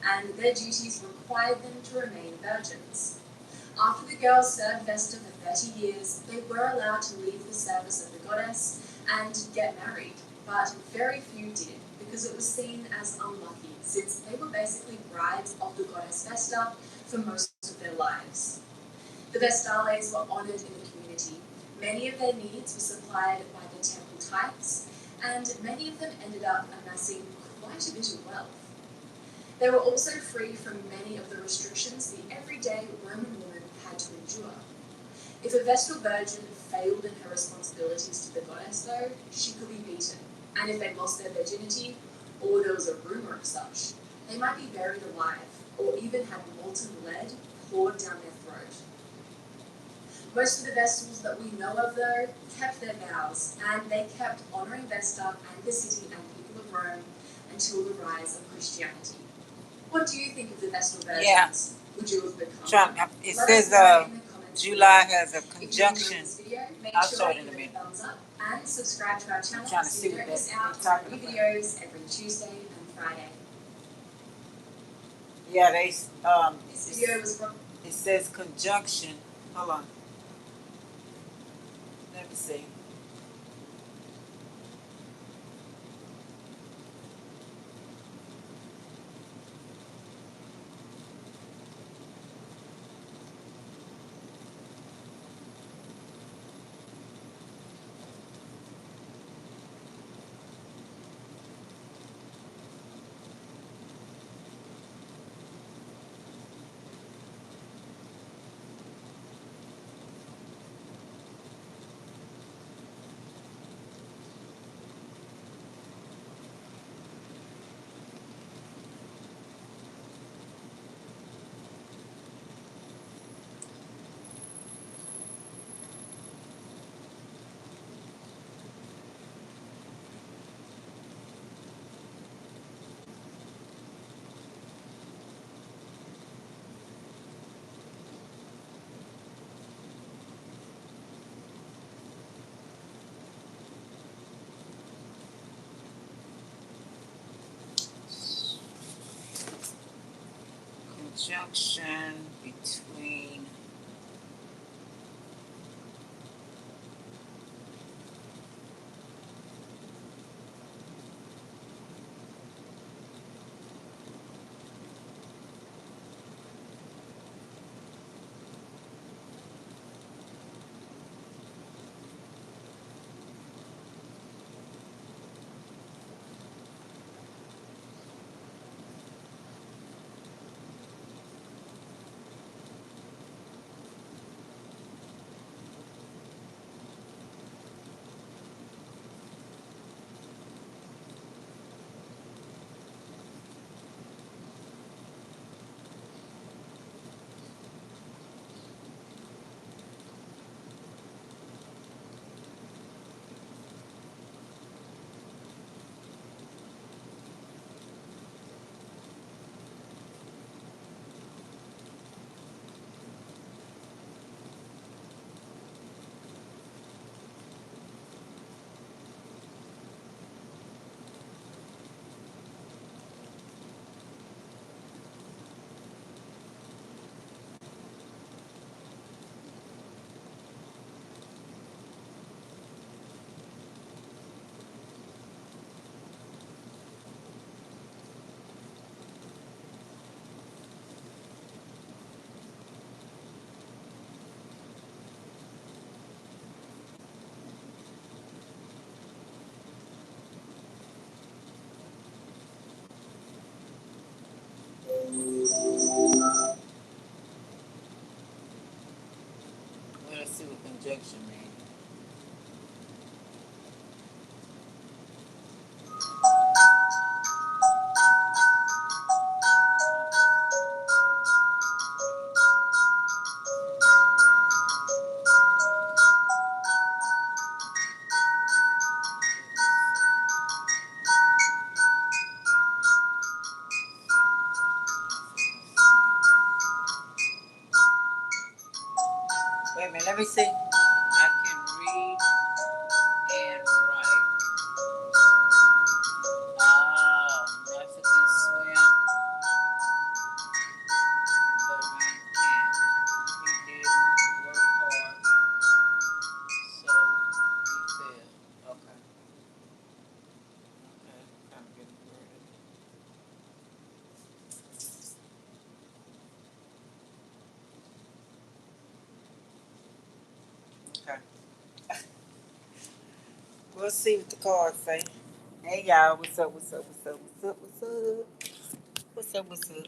and their duties required them to remain virgins. After the girls served Vesta for 30 years, they were allowed to leave the service of the goddess and get married, but very few did because it was seen as unlucky since they were basically brides of the goddess Vesta for most of their lives. The Vestales were honoured in the community. Many of their needs were supplied by the temple tithes, and many of them ended up amassing quite a bit of wealth. They were also free from many of the restrictions the everyday Roman woman had to endure. If a Vestal virgin failed in her responsibilities to the goddess, though, she could be beaten, and if they lost their virginity, or there was a rumour of such, they might be buried alive, or even had molten lead poured down their throat. Most of the Vestals that we know of, though, kept their vows, and they kept honouring Vesta and the city and people of Rome until the rise of Christianity. What do you think of the Vestal virgins? Yeah. Would you have become Trump, one? it Let says us know in the comments July below. has a If you enjoyed conjunction. this video, make I'll sure show it to in a give it a minute. thumbs up and subscribe to our channel trying to so see you what don't they're miss out on talking new about. videos every Tuesday and Friday. Yeah, This video was from it says conjunction. Hold on. Let me see. Conjunction between let's see what conjunction means. Wait a minute, let me see. I can read and write. Oh, Mexican swim, but man can't. He Okay. We'll see what the cards say. Hey y'all, what's up? What's up? What's up? What's up? What's up? What's up? What's up?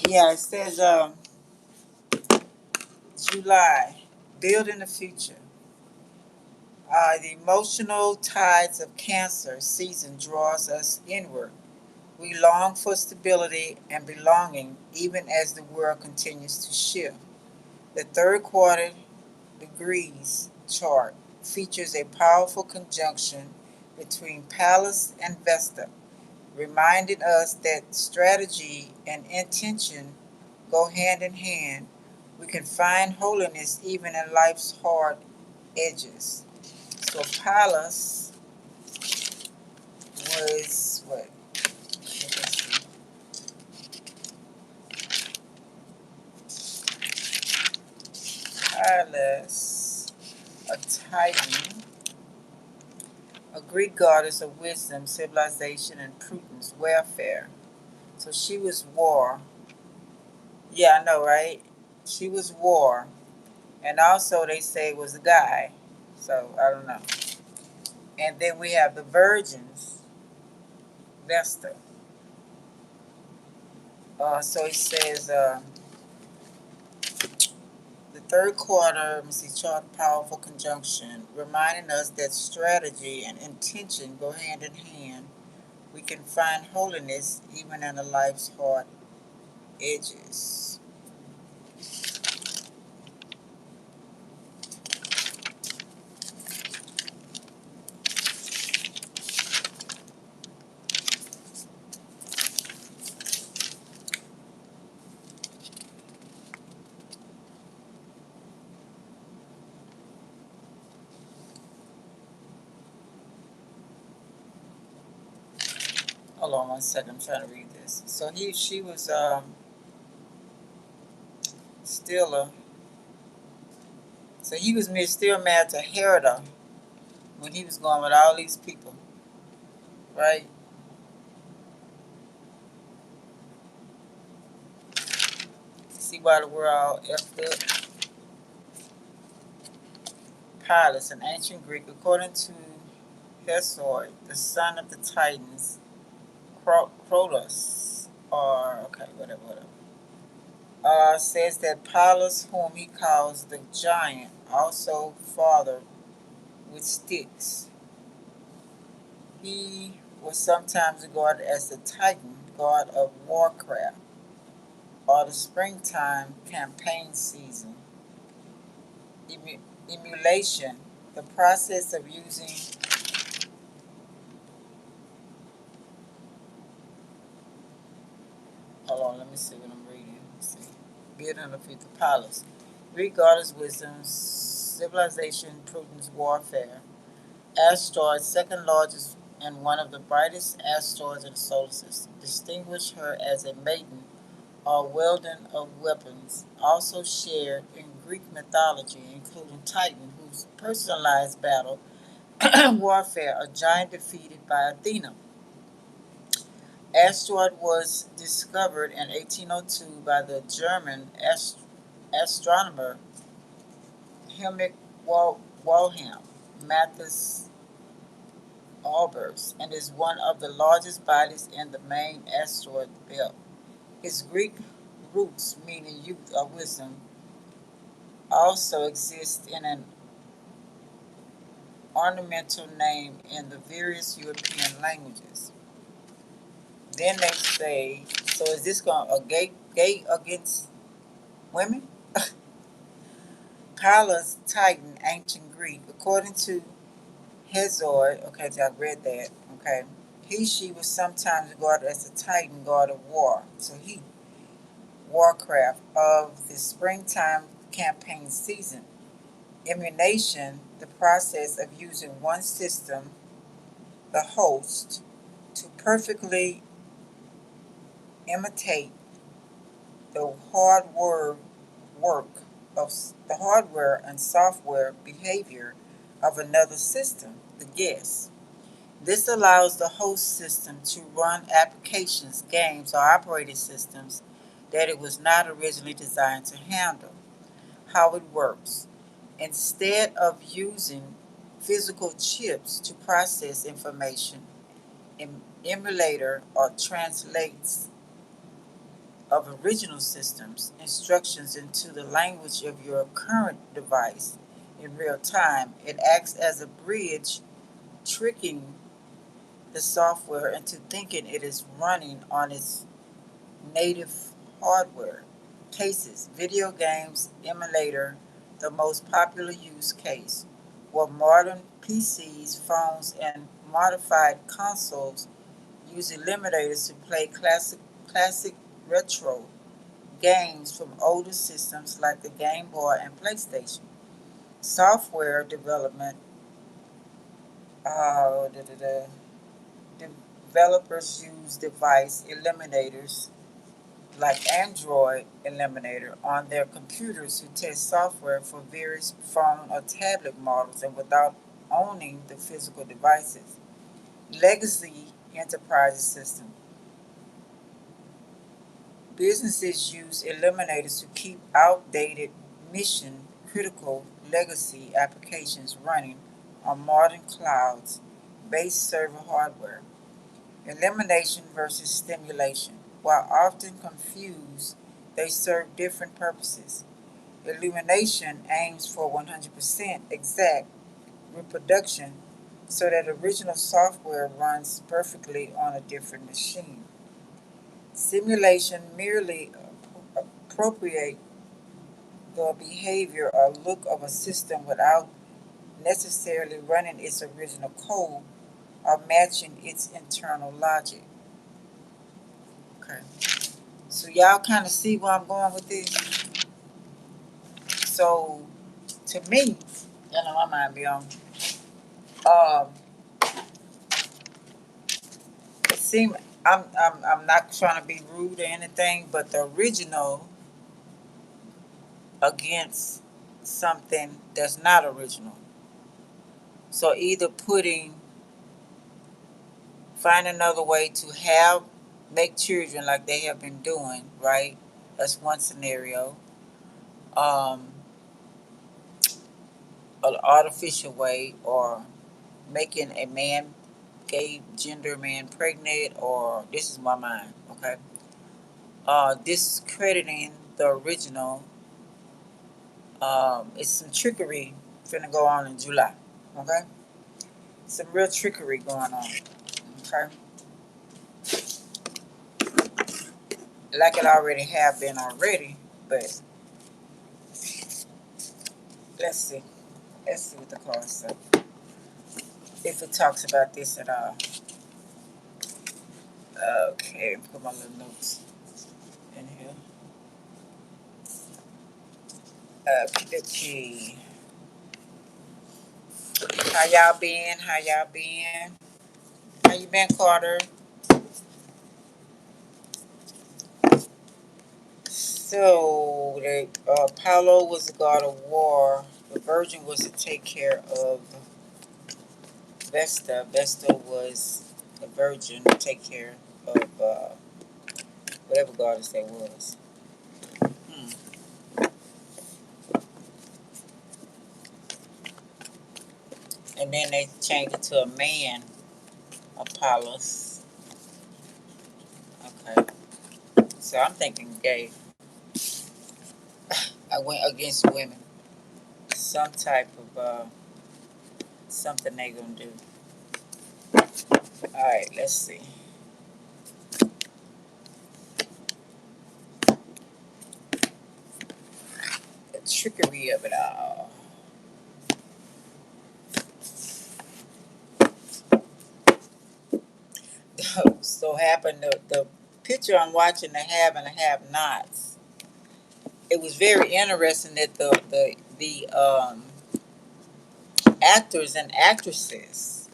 Yeah, it says July, building the future. The emotional tides of Cancer season draws us inward. We long for stability and belonging even as the world continues to shift. The third quarter degrees chart features a powerful conjunction between Pallas and Vesta, reminding us that strategy and intention go hand in hand. We can find holiness even in life's hard edges. So Pallas was what? Pallas, a Titan, a Greek goddess of wisdom, civilization, and prudence, welfare. So she was war. Yeah, I know, right? She was war. And also they say it was a guy. So I don't know. And then we have the virgins, Vesta. So it says the third quarter, let me see, chart powerful conjunction, reminding us that strategy and intention go hand in hand. We can find holiness even in a life's hard edges. Hold on one second, I'm trying to read this. So she was still a, so he was still married to Herod when he was going with all these people, right? See why the world all effed up? Pilus, an ancient Greek, according to Hesiod, the son of the Titans, Crotos, or okay, whatever. Says that Pallas, whom he calls the giant, also fathered with sticks. He was sometimes regarded as the Titan, god of warcraft, or the springtime campaign season. Emulation, the process of using, hold on, let me see what I'm reading. Let's see. Building of the palace. Greek goddess wisdom, civilization, prudence, warfare. Asteroid, second largest and one of the brightest asteroids in the solar system. Distinguish her as a maiden or wielding of weapons. Also shared in Greek mythology, including Titan, whose personalized battle warfare, a giant defeated by Athena. Asteroid was discovered in 1802 by the German astronomer Helmut Wilhelm Matthias Albers and is one of the largest bodies in the main asteroid belt. Its Greek roots, meaning youth or wisdom, also exist in an ornamental name in the various European languages. Then they say, so is this going a gay against women? Pallas, Titan, ancient Greek. According to Hesiod, okay, I read that, okay. She was sometimes regarded as the Titan, god of war. So warcraft of the springtime campaign season. Emulation, the process of using one system, the host, to perfectly imitate the work of the hardware and software behavior of another system, the guest. This allows the host system to run applications, games, or operating systems that it was not originally designed to handle. how it works. Instead of using physical chips to process information, emulator or translates of original systems instructions into the language of your current device in real time. It acts as a bridge, tricking the software into thinking it is running on its native hardware. Cases: video games emulator, the most popular use case, where modern PCs, phones, and modified consoles use emulators to play classic retro games from older systems like the Game Boy and PlayStation. Software development, uh, da, da, da. developers use device eliminators like Android Eliminator on their computers to test software for various phone or tablet models and without owning the physical devices. Legacy enterprise system. Businesses use eliminators to keep outdated mission critical legacy applications running on modern clouds based server hardware. Elimination versus stimulation. While often confused, they serve different purposes. Illumination aims for 100% exact reproduction so that original software runs perfectly on a different machine. Simulation merely appropriate the behavior or look of a system without necessarily running its original code or matching its internal logic. Okay. So y'all kind of see where I'm going with this. So to me, y'all know my mind be on. Um, it seemed I'm not trying to be rude or anything, but the original against something that's not original. So either find another way to make children like they have been doing, right? That's one scenario. Um, an artificial way, or making a man, gay gender man pregnant, or this is my mind, okay? Discrediting the original. It's some trickery finna go on in July, okay? Some real trickery going on, okay? Like it already have been already, but let's see. Let's see what the card says. If it talks about this at all. Okay, put my little notes in here. Okay. How y'all been? How y'all been? How you been, Carter? So, Apollo was the god of war. The Virgin was to take care of Vesta. Vesta was the Virgin to take care of whatever goddess that was. Hmm. And then they changed it to a man, Apollos. Okay. So I'm thinking gay. I went against women. Some type of something they gonna do. All right, let's see. The trickery of it all. So happened the picture I'm watching, the have and the have nots. It was very interesting that the actors and actresses.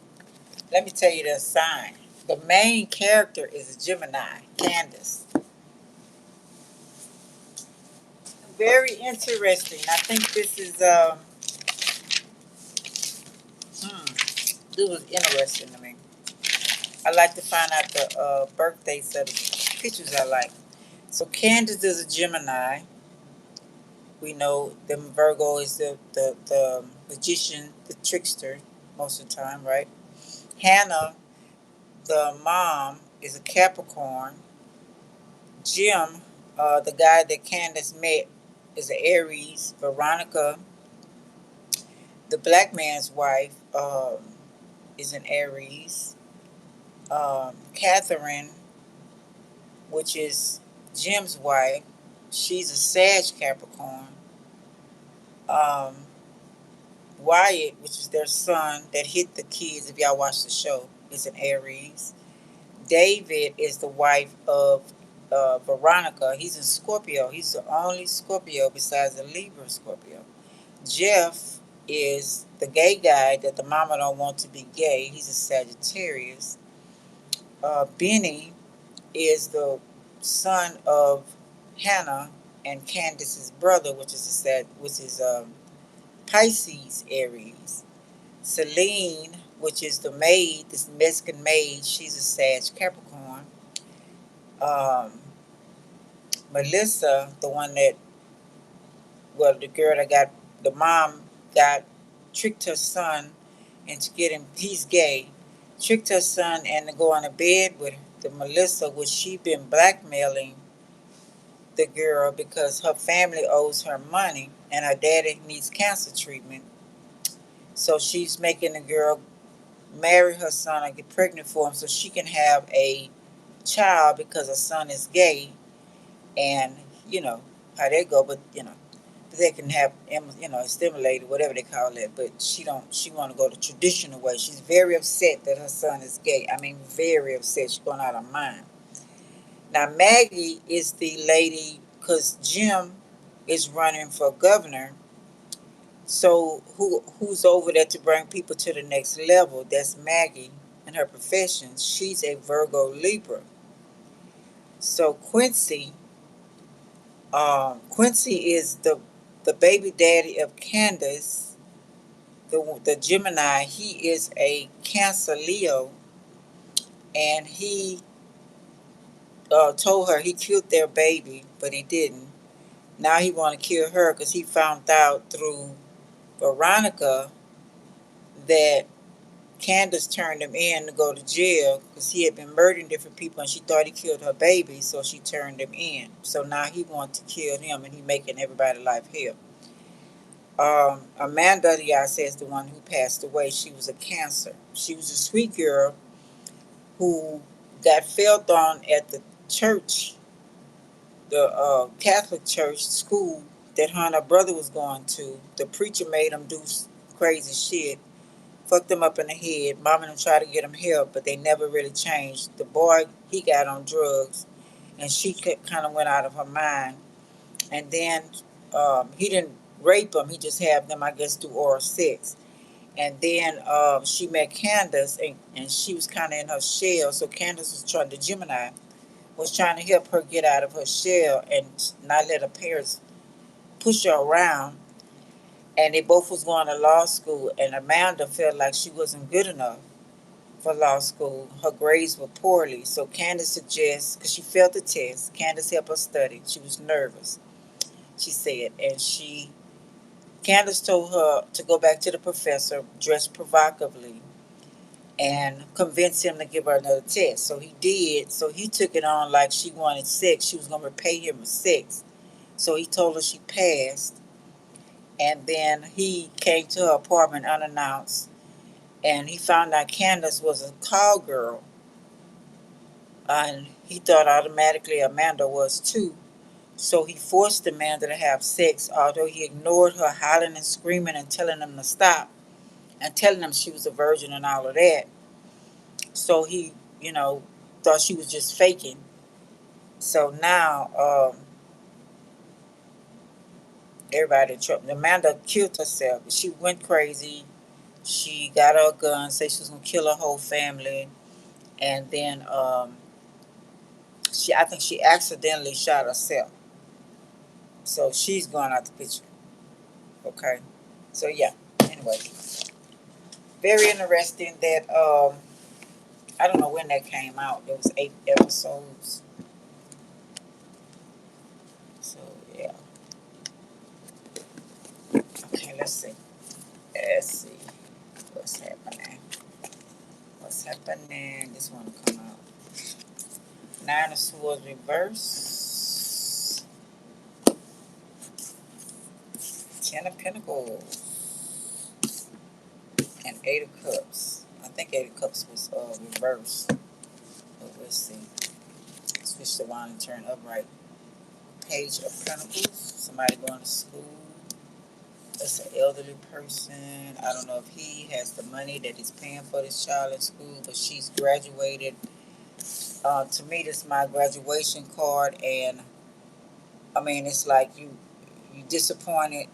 Let me tell you their sign. The main character is a Gemini, Candace. Very interesting. I think this is this was interesting to me. I like to find out the birthdays of the pictures I like. So Candace is a Gemini. We know the Virgo is the magician, the trickster, most of the time, right? Hannah, the mom, is a Capricorn. Jim, the guy that Candace met, is an Aries. Veronica, the black man's wife, is an Aries. Catherine, which is Jim's wife, she's a Sag Capricorn. Um, Wyatt, which is their son that hit the kids, if y'all watch the show, is an Aries. David is the wife of Veronica. He's in Scorpio. He's the only Scorpio besides the Libra Scorpio. Jeff is the gay guy that the mama don't want to be gay. He's a Sagittarius. Benny is the son of Hannah and Candace's brother, which is Pisces Aries. Celine, which is the maid, this Mexican maid, she's a Sag Capricorn. Um, Melissa, the one that, well, the girl that got, the mom got, tricked her son into getting, he's gay, tricked her son and to go on a bed with the Melissa, which she been blackmailing the girl because her family owes her money and her daddy needs cancer treatment. So she's making the girl marry her son or get pregnant for him so she can have a child because her son is gay. And you know how they go, but they can have stimulated, whatever they call it. But she want to go the traditional way. She's very upset that her son is gay. I mean, very upset. She's going out of her mind. Now Maggie is the lady because Jim is running for governor. So who's over there to bring people to the next level? That's Maggie in her profession. She's a Virgo Libra. So Quincy is the baby daddy of Candace, the Gemini. He is a Cancer Leo, and he told her he killed their baby, but he didn't. Now he want to kill her because he found out through Veronica that Candace turned him in to go to jail because he had been murdering different people and she thought he killed her baby, so she turned him in. So now he wants to kill him and he making everybody's life hell. Amanda, y'all says the one who passed away, she was a Cancer. She was a sweet girl who got felt on at the church, the Catholic church school that her and her brother was going to. The preacher made them do crazy shit, fucked them up in the head. Mom and them tried to get him help, but they never really changed. The boy, he got on drugs, and she kind of went out of her mind. And then he didn't rape them; he just had them, I guess, do oral sex. And then she met Candace, and she was kind of in her shell. So Candace was trying, the Gemini was trying to help her get out of her shell and not let her parents push her around. And they both was going to law school, and Amanda felt like she wasn't good enough for law school. Her grades were poorly, so Candace suggests, because she failed the test, Candace helped her study. She was nervous, she said, and Candace told her to go back to the professor, dressed provocatively, and convince him to give her another test. So he did. So he took it on like she wanted sex. She was going to repay him with sex. So he told her she passed, and then he came to her apartment unannounced, and he found out Candace was a call girl, and he thought automatically Amanda was too. So he forced Amanda to have sex, although he ignored her hollering and screaming and telling them to stop and telling them she was a virgin and all of that. So he, thought she was just faking. So now everybody in trouble. Amanda killed herself. She went crazy. She got her a gun, said she was gonna kill her whole family, and then I think she accidentally shot herself. So she's gone out the picture. Okay. So yeah. Anyway, very interesting that I don't know when that came out. It was 8 episodes. So yeah. let's see. Let's see. What's happening? What's happening? This one will come out. Nine of Swords reverse. Ten of Pentacles. And Eight of Cups. I think Eight of Cups was reversed. But we'll see. Switch the wand and turn upright. Page of Pentacles. Somebody going to school. That's an elderly person. I don't know if he has the money that he's paying for this child in school, but she's graduated. To me, this is my graduation card, and I mean, it's like you disappointed.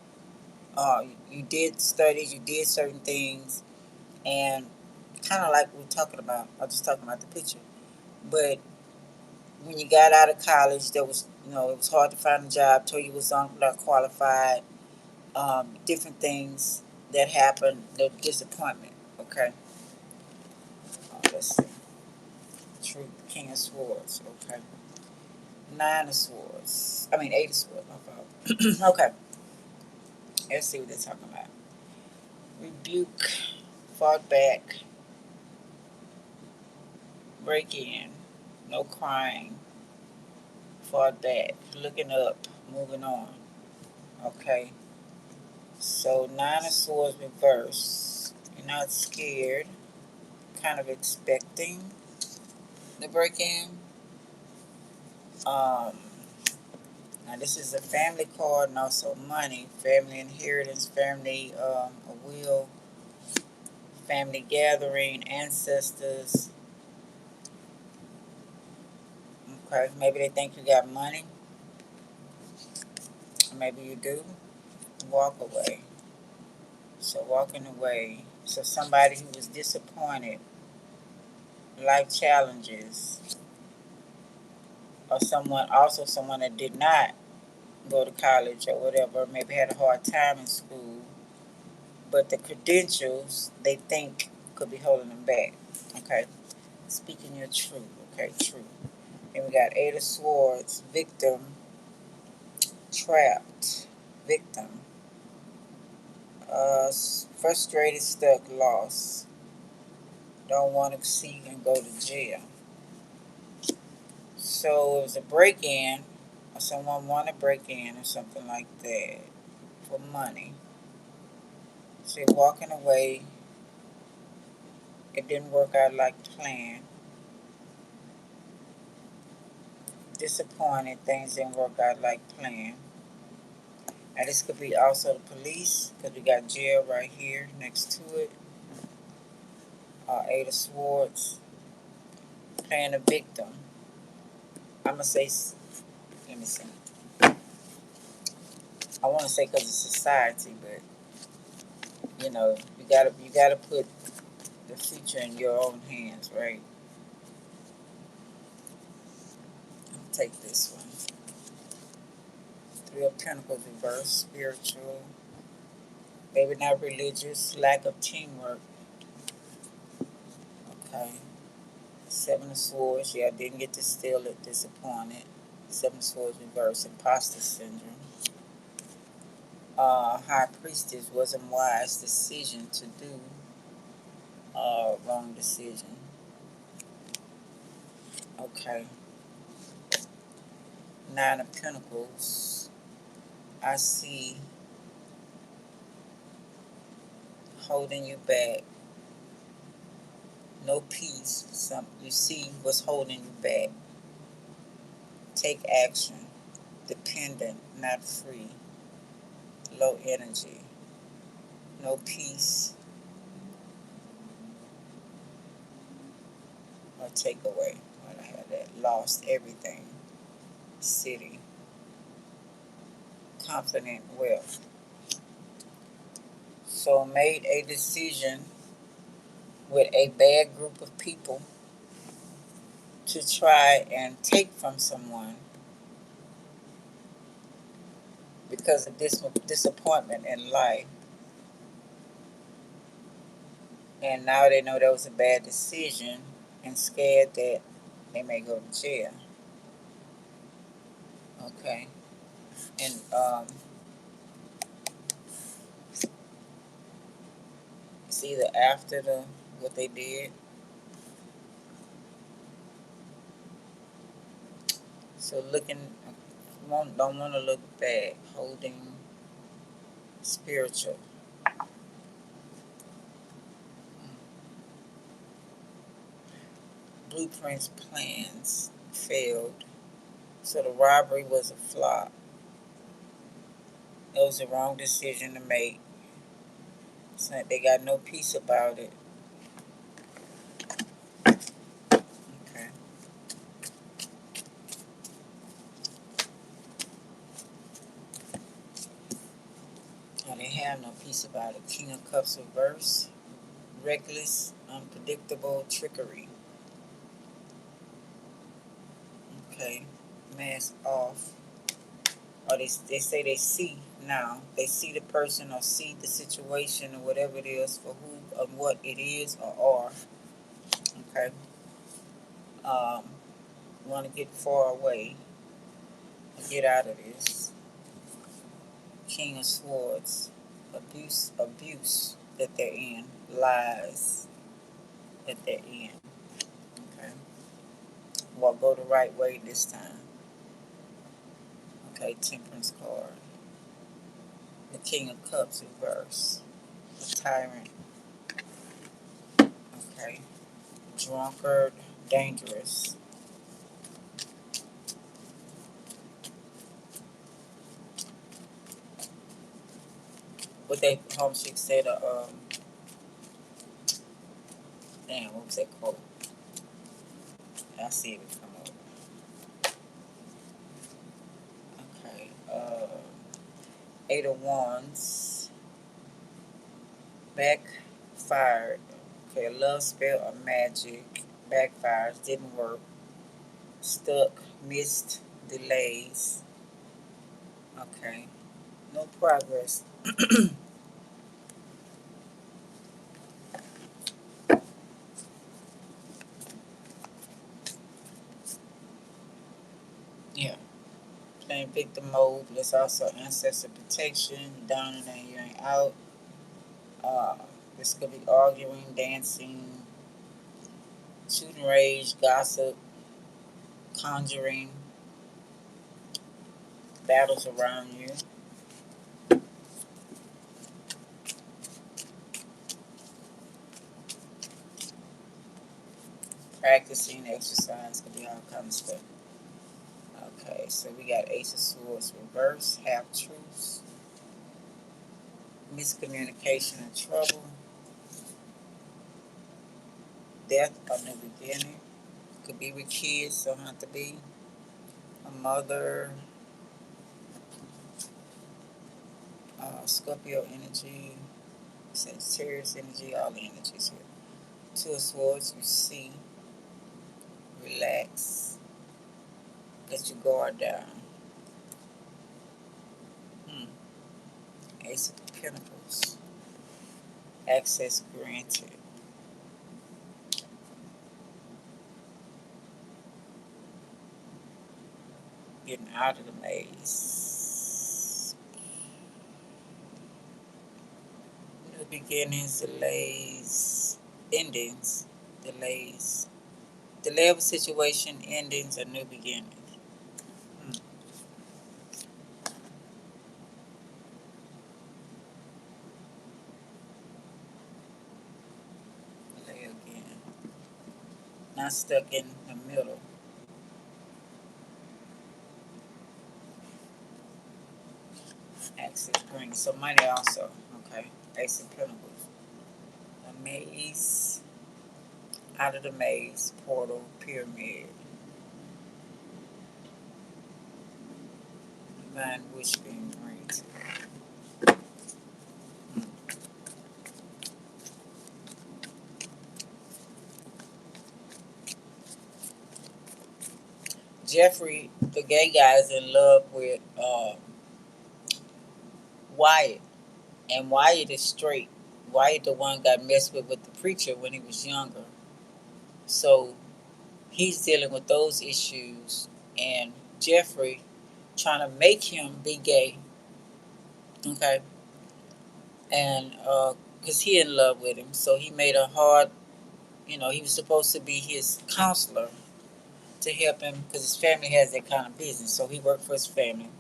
You did studies, you did certain things, and kind of like we're talking about. I'm just talking about the picture, but when you got out of college, there was, it was hard to find a job. Told you was not qualified. Different things that happened. The disappointment. Okay. Let's see. Truth, King of Swords. Okay. Nine of Swords. I mean, Eight of Swords. My fault. Okay. Let's see what they're talking about. Rebuke. Fought back. Break in. No crying. Fought back. Looking up. Moving on. Okay. So, Nine of Swords reverse. You're not scared. Kind of expecting the break in. Now this is a family card and also money, family inheritance, family a will, family gathering, ancestors. Okay, maybe they think you got money, or maybe you do. Walk away. So walking away. So somebody who was disappointed, life challenges, or someone that did not go to college or whatever, maybe had a hard time in school, but the credentials they think could be holding them back. Okay, speaking your truth. Okay, truth. And we got Eight of Swords, victim, trapped, victim, frustrated, stuck, lost, don't want to see and go to jail. So it was a break-in, or someone want to break in or something like that for money. So you're walking away. It didn't work out like planned. Disappointed, things didn't work out like planned. Now this could be also the police, because we got jail right here next to it. Eight of Swords, playing a victim. I'm gonna say, let me see. I want to say because it's society, but you gotta put the future in your own hands, right? I'll take this one. Three of Pentacles reverse, spiritual, maybe not religious, lack of teamwork. Okay. Seven of Swords, yeah, I didn't get to steal it, disappointed. Seven of Swords reverse, imposter syndrome. High Priestess, wasn't wise decision to do. Wrong decision. Okay. Nine of Pentacles. I see holding you back. No peace. You see what's holding you back. Take action. Dependent, not free. Low energy. No peace. Or takeaway. When I had that. Lost everything. City. Confident wealth. So made a decision with a bad group of people to try and take from someone because of this disappointment in life. And now they know that was a bad decision and scared that they may go to jail. Okay. And It's either after the what they did. So don't want to look back. Holding spiritual. Blueprints plans failed. So the robbery was a flop. It was the wrong decision to make. So they got no peace about it. Okay. Now they have no peace about it. King of Cups reverse. Reckless, unpredictable trickery. Okay. Mask off. Or they say they see now. They see the person or see the situation or whatever it is for who or what it is or are. Okay. Um, Want to get far away. Get out of this. King of Swords. Abuse that they're in. Lies that they're in. Okay. Well, go the right way this time. Okay, Temperance card. The King of Cups reverse. The Tyrant. Okay. Drunkard, dangerous. What they homesick said, damn, what was that quote? I see it come up. Okay. Eight of Wands. Backfired. Okay, a love spell or magic. Backfires, didn't work. Stuck, missed, delays. Okay. No progress. Yeah. Playing victim mode, but it's also ancestor protection. Down and then you ain't out. Uh, this could be arguing, dancing, shooting rage, gossip, conjuring, battles around you. Practicing, exercise, could be all kinds of stuff. Okay, so we got Ace of Swords reverse, half truths, miscommunication and trouble, death or new beginning. Could be with kids, don't have to be. A mother, Scorpio energy, Sagittarius energy, all the energies here. Two of Swords, you see, relax, let your guard down. Ace of Pentacles, access granted. Getting out of the maze. New beginnings, delays, endings, delays. Delay of a situation, endings, or new beginnings. Delay again. Not stuck in the middle. Access brings some money also. Okay. Ace of Pentacles. A maze. Out of the maze. Portal. Pyramid. Divine wish being granted. Jeffrey, the gay guy, is in love with Wyatt, and Wyatt is straight. Wyatt, the one got messed with the preacher when he was younger, so he's dealing with those issues, and Jeffrey trying to make him be gay. Okay, and because he in love with him. So he made a hard, he was supposed to be his counselor to help him because his family has that kind of business. So he worked for his family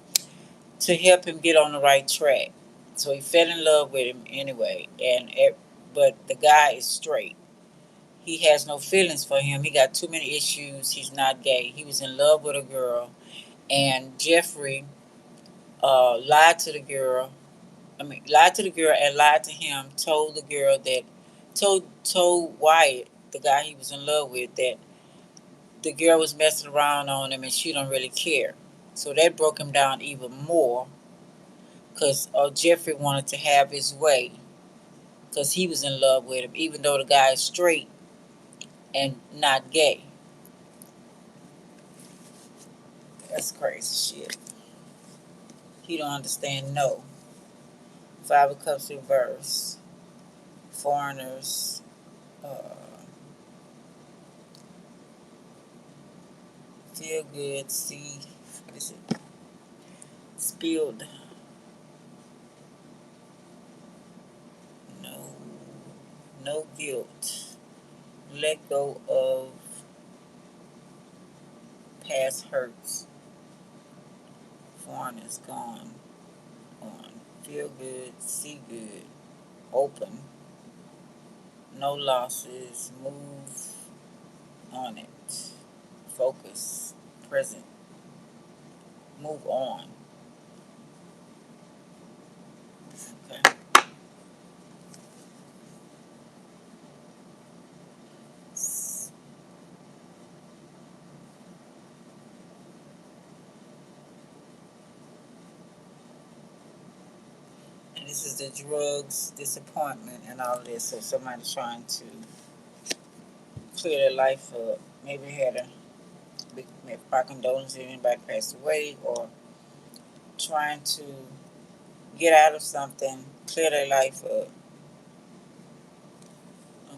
to help him get on the right track. So he fell in love with him anyway, but the guy is straight. He has no feelings for him. He got too many issues. He's not gay. He was in love with a girl, and Jeffrey lied to the girl. Lied to the girl and lied to him. Told the girl that told Wyatt, the guy he was in love with, that the girl was messing around on him and she don't really care. So that broke him down even more because Jeffrey wanted to have his way because he was in love with him, even though the guy is straight and not gay. That's crazy shit. He don't understand no. Five of Cups reverse. Foreigners. Feel good. See. What is it? Spilled. No. No guilt. Let go of past hurts. Foreigners gone. On. Feel good. See good. Open. No losses. Move on it. Focus. Present. Move on. Okay. And this is the drugs, disappointment, and all of this. So somebody's trying to clear their life up. Maybe had a big condolences, anybody passed away, or trying to get out of something, clear their life up.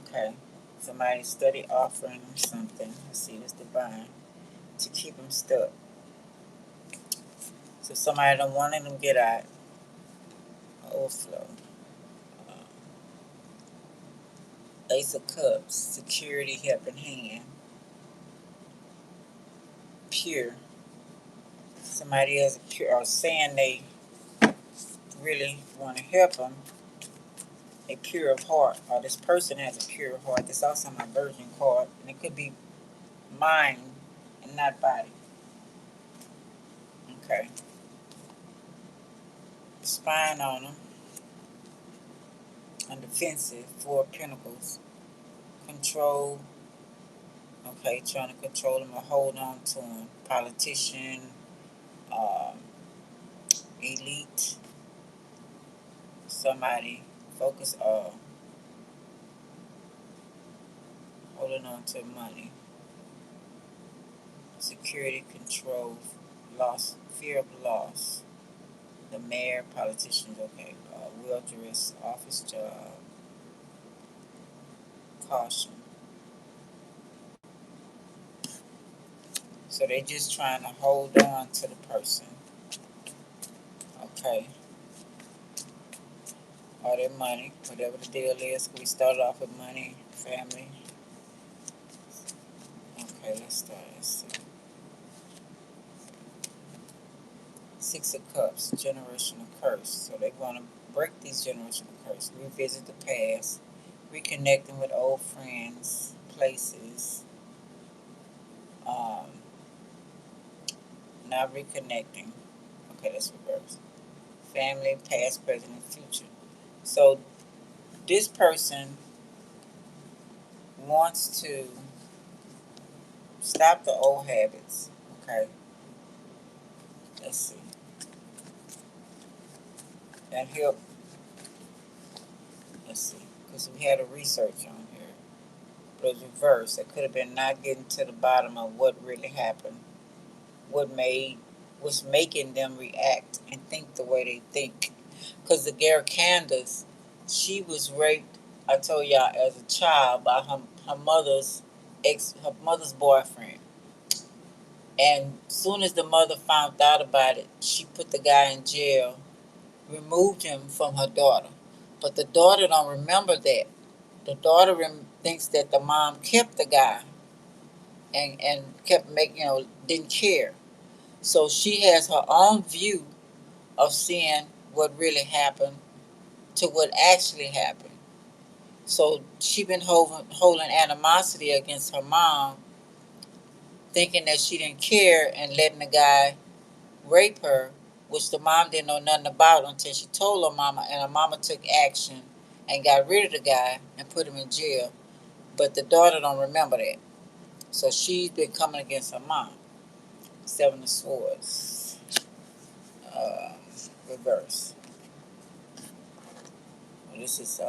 Okay. Somebody study offering them something. Let's see what's divine to keep them stuck. So somebody don't want them to get out. Overflow. Ace of Cups, security, helping hand. Pure. Somebody else pure or saying they really want to help them. A pure of heart, or this person has a pure heart. This also my virgin card, and it could be mind and not body. Okay. Spine on them. Undefensive, Four of Pentacles. Control. Okay, trying to control them or hold on to them. Politician. Elite. Somebody focus holding on to money. Security, control, loss, fear of loss. The mayor, politicians, okay. Wilderness, office job. Caution. So they're just trying to hold on to the person. Okay. All their money, whatever the deal is. We started off with money, family. Okay, let's start. Let's see. Six of Cups, generational curse. So they want to break these generational curses, revisit the past, reconnecting with old friends, places. Now reconnecting. Okay, that's reverse. Family, past, present, and future. So this person wants to stop the old habits. Okay, let's see. And help. Let's see, because we had a research on here. But it was reverse. It could have been not getting to the bottom of what really happened, what's making them react and think the way they think. Because the Candace, she was raped, I told y'all, as a child by her mother's boyfriend. And soon as the mother found out about it, she put the guy in jail, removed him from her daughter. But the daughter don't remember that. The daughter thinks that the mom kept the guy and kept making, didn't care. So she has her own view of seeing what really happened to what actually happened. So she been holding animosity against her mom, thinking that she didn't care and letting the guy rape her, which the mom didn't know nothing about until she told her mama, and her mama took action and got rid of the guy and put him in jail. But the daughter don't remember that. So she's been coming against her mom. Seven of Swords. Uh, Reverse. Well, this is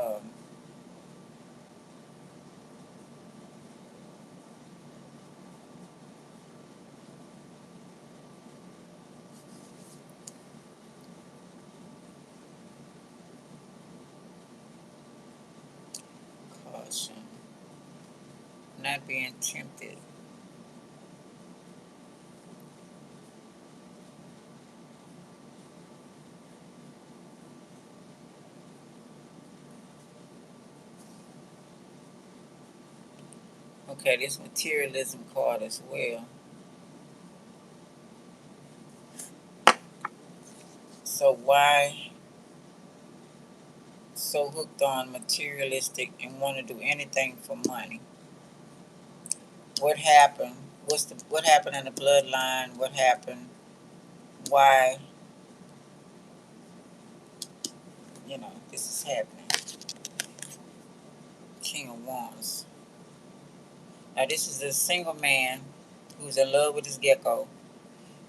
caution. Not being tempted. Okay, this materialism card as well. So why so hooked on materialistic and want to do anything for money? What happened? What happened in the bloodline? What happened? Why? This is happening. King of Wands. Now this is a single man who's in love with his gecko.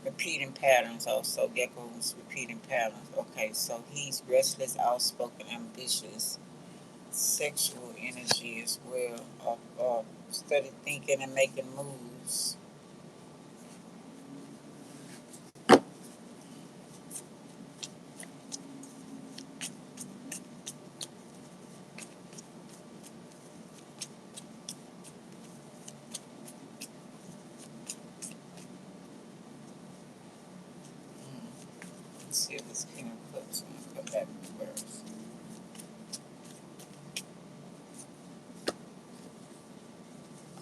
Repeating patterns also. Geckos repeating patterns. Okay, so he's restless, outspoken, ambitious, sexual energy as well. Steady thinking and making moves. Let's see if this King of Cups going to come back in reverse.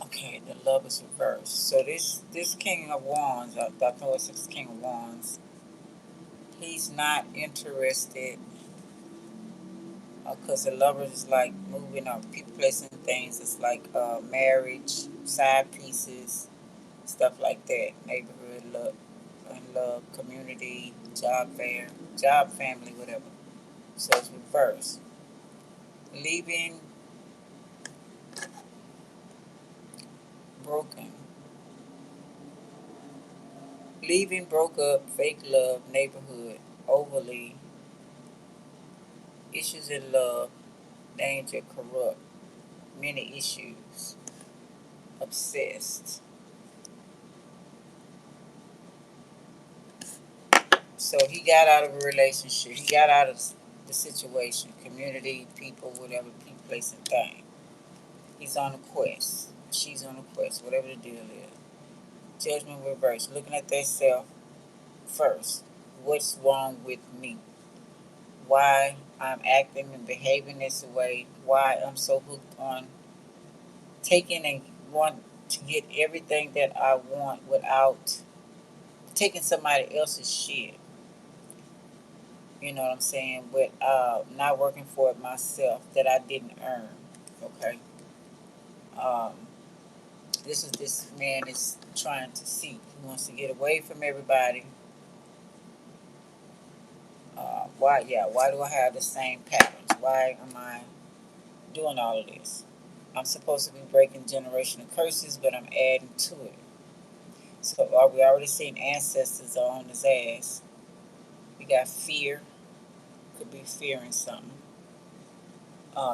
Okay, the love is reversed. So this King of Wands, I know it's King of Wands. He's not interested because the lovers is like moving up, people placing things. It's like marriage, side pieces, stuff like that. Neighborhood love, community, job fair, job, family, whatever. So it's reversed. Leaving broken. Leaving broke up, fake love, neighborhood, overly, issues in love, danger, corrupt, many issues, obsessed. So he got out of a relationship. He got out of the situation, community, people, whatever, people, place, and thing. He's on a quest. She's on a quest, whatever the deal is. Judgment reverse, looking at themselves first. What's wrong with me? Why I'm acting and behaving this way? Why I'm so hooked on taking and want to get everything that I want without taking somebody else's shit. You know what I'm saying? But not working for it myself that I didn't earn. Okay. Um, this man is trying to seek. He wants to get away from everybody. Why? Yeah. Why do I have the same patterns? Why am I doing all of this? I'm supposed to be breaking generational curses, but I'm adding to it. So we already seen ancestors are on his ass. We got fear. Could be fearing something.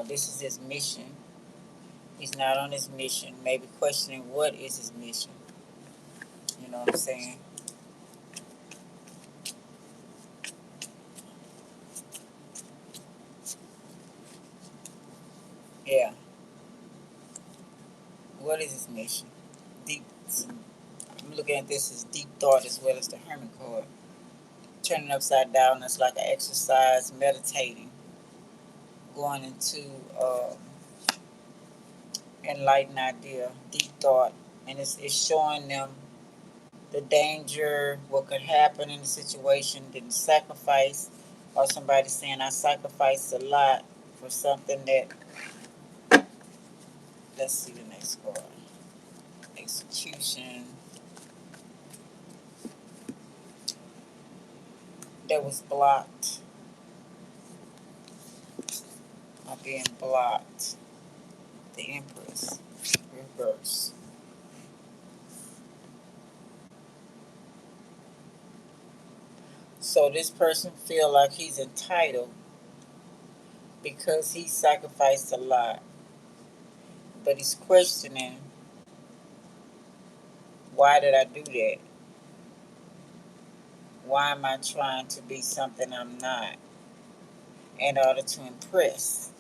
This is his mission. He's not on his mission. Maybe questioning what is his mission. You know what I'm saying? Yeah. What is his mission? Deep. I'm looking at this as deep thought as well as the Hermit card. Turning upside down is like an exercise, meditating. going into enlightened idea, deep thought, and it's showing them the danger, what could happen in the situation, didn't sacrifice, or somebody saying I sacrificed a lot for something that, let's see the next card. Execution that was blocked or being blocked. The Empress reverse. So this person feel like he's entitled because he sacrificed a lot, but he's questioning, why did I do that? Why am I trying to be something I'm not in order to impress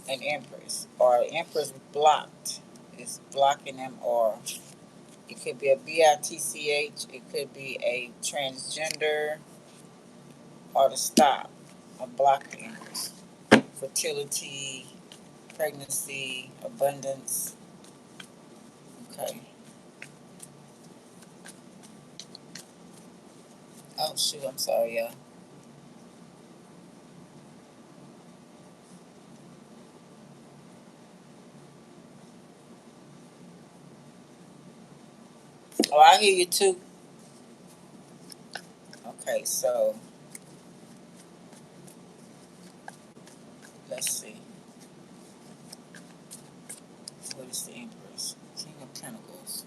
an empress? Or empress blocked, is blocking them, or it could be a BITCH, it could be a transgender, or to stop or block the empress. Fertility, pregnancy, abundance. Okay. Oh shoot, I'm sorry, y'all. Oh, I hear you too. Okay, so let's see. What is the Empress? King of Pentacles.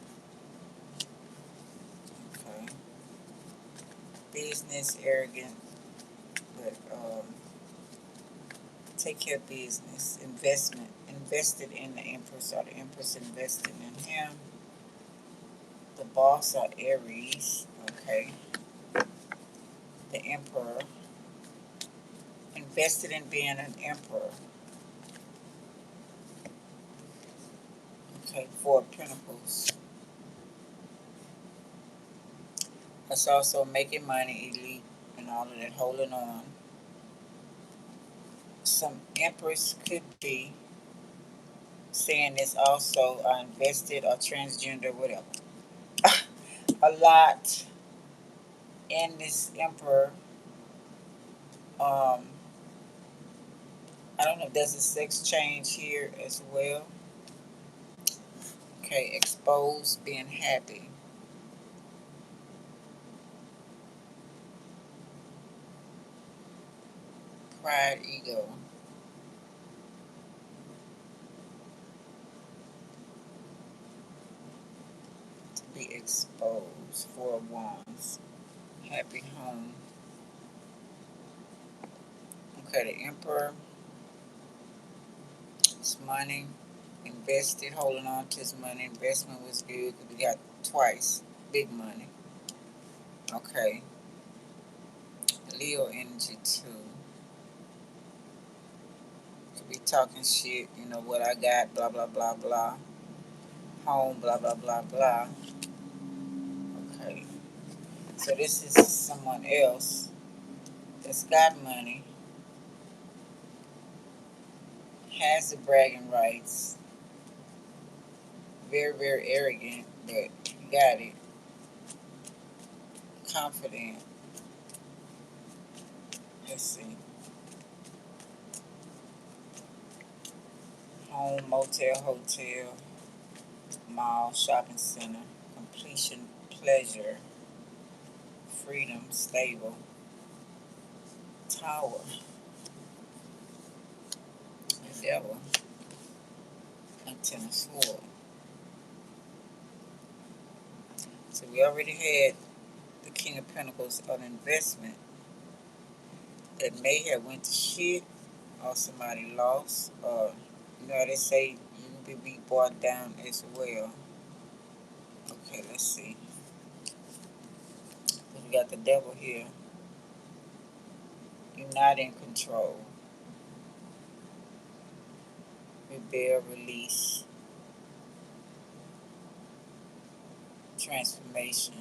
Okay. Business, arrogant, but take care of business. Investment. Invested in the Empress, or the Empress invested in him. The boss are Aries. Okay. The Emperor. Invested in being an emperor. Okay, Four of Pentacles. That's also making money, elite, and all of that, holding on. Some Empress could be saying this also, invested or transgender, whatever. A lot in this Emperor. Um, I don't know if there's a sex change here as well. Okay, exposed, being happy. Pride, ego. To be exposed. Four of Wands. Happy home. Okay, the Emperor. It's money. Invested, holding on to his money. Investment was good because we got twice. Big money. Okay. Leo energy too. Could be talking shit, what I got, blah, blah, blah, blah. Home, blah, blah, blah, blah. Okay. So this is someone else that's got money, has the bragging rights, very, very arrogant, but got it. Confident. Let's see. Home, motel, hotel, mall, shopping center, completion, pleasure, freedom, stable, tower, the devil, and ten of swords. So we already had the King of Pentacles on investment that may have went to shit, or somebody lost, or they say you can be brought down as well. Okay, let's see. We got the devil here. You're not in control. Rebel, release, transformation.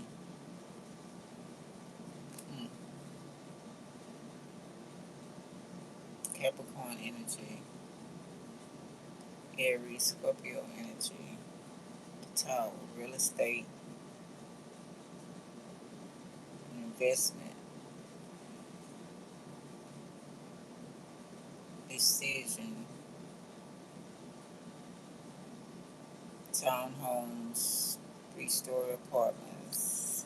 Capricorn energy, Aries, Scorpio energy, the Tower, real estate, investment, decision, townhomes, 3-story apartments,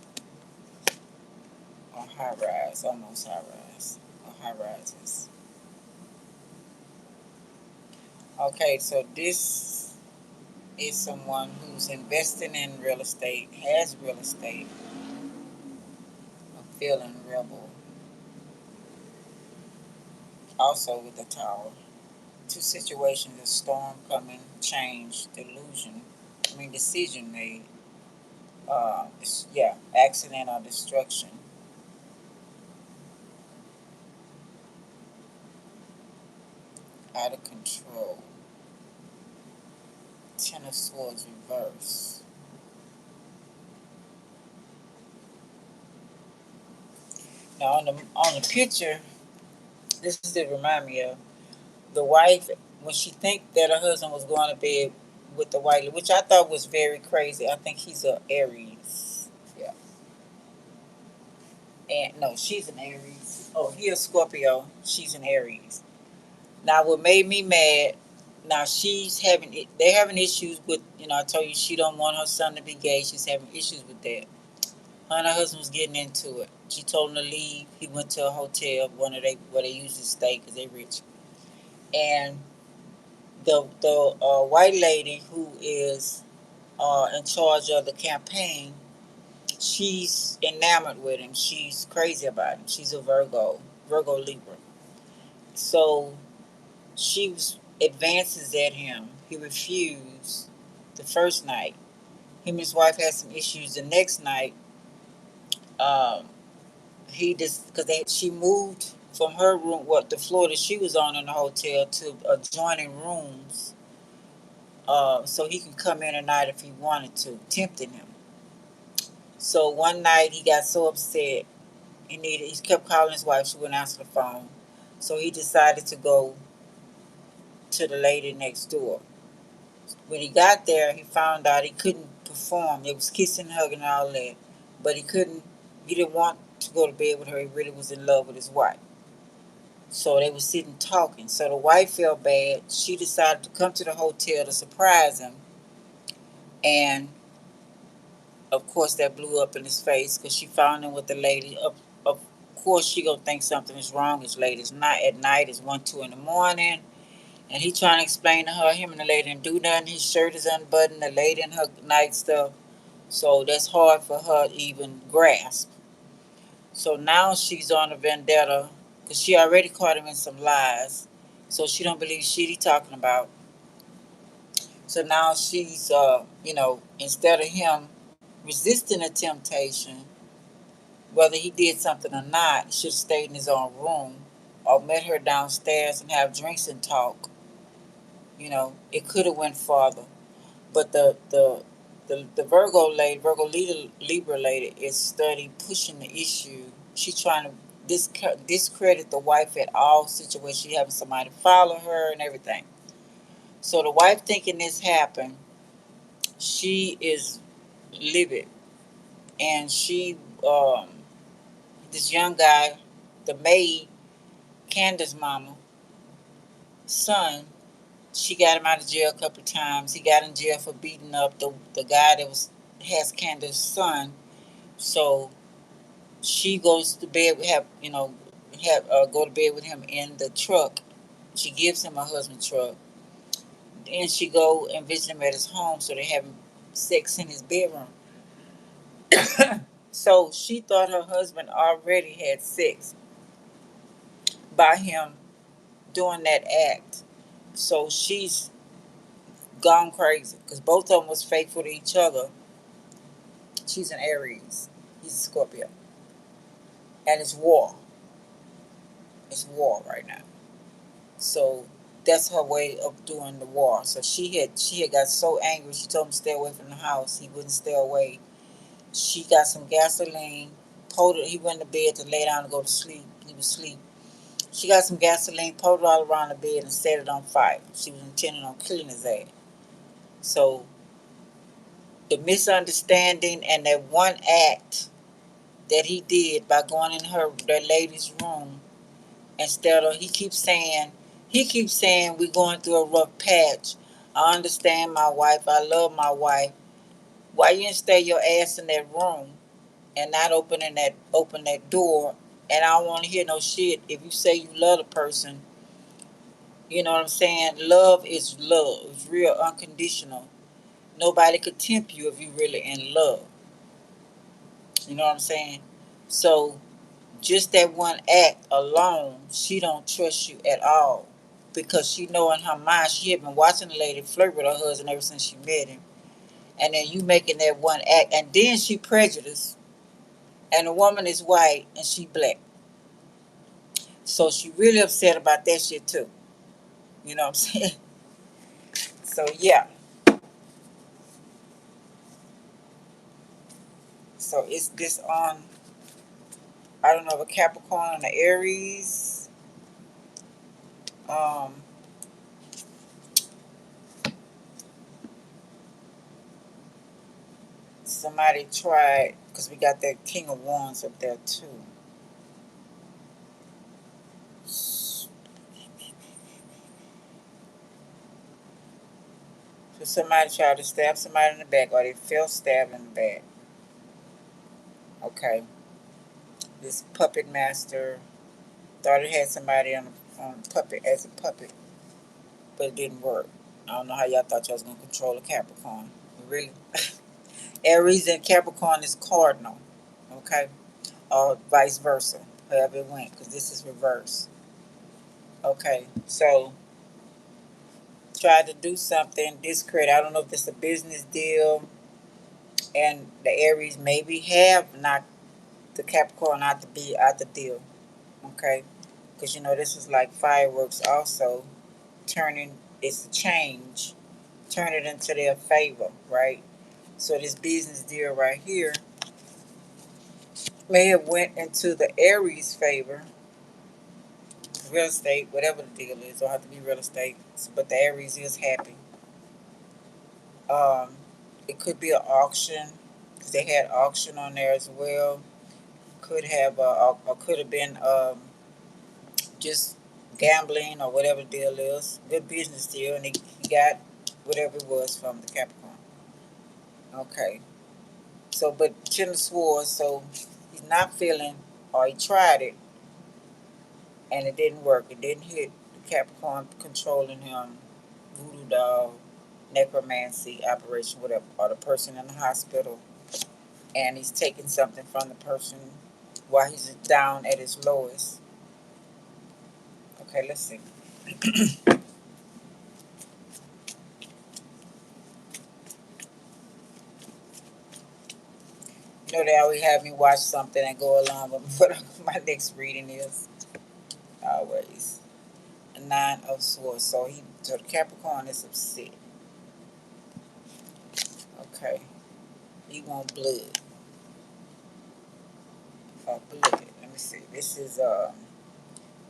or high rise, almost high rise, or high rises. Okay, so this is someone who's investing in real estate, has real estate, a feeling rebel, also with the Tower. Two situations: a storm coming, change, delusion. Decision made. Yeah, accident or destruction. Out of control. Ten of Swords reverse. Now on the picture, this is to remind me of the wife when she think that her husband was going to bed with the white, which I thought was very crazy. I think he's a Aries. Yeah. And no, she's an Aries. Oh, he a Scorpio. She's an Aries. Now, what made me mad? Now she's having it. They're having issues with. I told you she don't want her son to be gay. She's having issues with that. Her and her husband was getting into it. She told him to leave. He went to a hotel, one of they where they usually stay because they rich. And the white lady who is in charge of the campaign, she's enamored with him. She's crazy about him. She's a Virgo Libra. So she advances at him. He refused the first night. Him and his wife had some issues the next night. Um, he just because she moved from her room, what the floor that she was on in the hotel, to adjoining rooms, so he can come in at night if he wanted to, tempting him. So one night he got so upset, he kept calling his wife. She wouldn't answer the phone, so he decided to go to the lady next door. When he got there, he found out he couldn't perform. It was kissing, hugging, and all that, but he couldn't. He didn't want to go to bed with her. He really was in love with his wife. So they were sitting talking. So the wife felt bad. She decided to come to the hotel to surprise him, and of course that blew up in his face because she found him with the lady. Of course she gonna think something is wrong. It's late. It's not at night. It's 1, 2 in the morning. And he trying to explain to her, him and the lady didn't do nothing. His shirt is unbuttoned. The lady in her night stuff. So that's hard for her to even grasp. So now she's on a vendetta because she already caught him in some lies. So she don't believe shit he talking about. So now she's, instead of him resisting the temptation, whether he did something or not, he should have stayed in his own room or met her downstairs and have drinks and talk. It could have went farther. But the Virgo Libra lady is study pushing the issue. She's trying to discredit the wife at all situations. She having somebody follow her and everything. So the wife thinking this happened, she is livid, and um, this young guy, the maid, Candace's mama, son, she got him out of jail a couple of times. He got in jail for beating up the guy that has Candace's son. So she goes to bed with go to bed with him in the truck. She gives him her husband's truck. Then she go and visit him at his home, so they having sex in his bedroom. So she thought her husband already had sex by him doing that act. So she's gone crazy because both of them was faithful to each other. She's an Aries. He's a Scorpio. And it's war. It's war right now. So that's her way of doing the war. So she had got so angry. She told him to stay away from the house. He wouldn't stay away. She got some gasoline. He went to bed to lay down and go to sleep. He was asleep. She got some gasoline, poured it all around the bed, and set it on fire. She was intending on killing his ass. So the misunderstanding and that one act that he did by going in that lady's room, instead of he keeps saying we're going through a rough patch. I understand my wife. I love my wife. Why you didn't stay your ass in that room and not open that door? And I don't want to hear no shit. If you say you love the person, you know what I'm saying? Love is love. It's real unconditional. Nobody could tempt you if you really in love. You know what I'm saying? So just that one act alone, she don't trust you at all. Because she know in her mind she had been watching the lady flirt with her husband ever since she met him. And then you making that one act, and then she prejudiced, and the woman is white and she black. So she really upset about that shit too. You know what I'm saying? So yeah. So it's this on, I don't know, a Capricorn and an Aries. Um Somebody tried, because we got that King of Wands up there too. So somebody tried to stab somebody in the back, or they felt stabbed in the back. Okay. This puppet master thought it had somebody on puppet as a puppet, but it didn't work. I don't know how y'all thought y'all was gonna control a Capricorn. Really? Aries and Capricorn is cardinal. Okay? Or vice versa. However it went, because this is reverse. Okay. So tried to do something, discredit. I don't know if this is a business deal, and the Aries maybe have knocked the Capricorn out the deal. Okay? Because this is like fireworks also, turning it's a change, turn it into their favor, right? So this business deal right here may have went into the Aries favor, real estate, whatever the deal is. Don't have to be real estate, but the Aries is happy. Um, it could be an auction, because they had auction on there as well. Could have or could have been just gambling or whatever the deal is. Good business deal, and he got whatever it was from the Capricorn. Okay. So, but Ten of Swords, so he's not feeling, or he tried it, and it didn't work. It didn't hit the Capricorn controlling him, voodoo doll, necromancy operation, whatever, or the person in the hospital, and he's taking something from the person while he's down at his lowest. Okay, let's see. They always have me watch something and go along with what my next reading is. Always. A Nine of Swords. So the Capricorn is upset. Okay. He want blood. Blood. Let me see. This is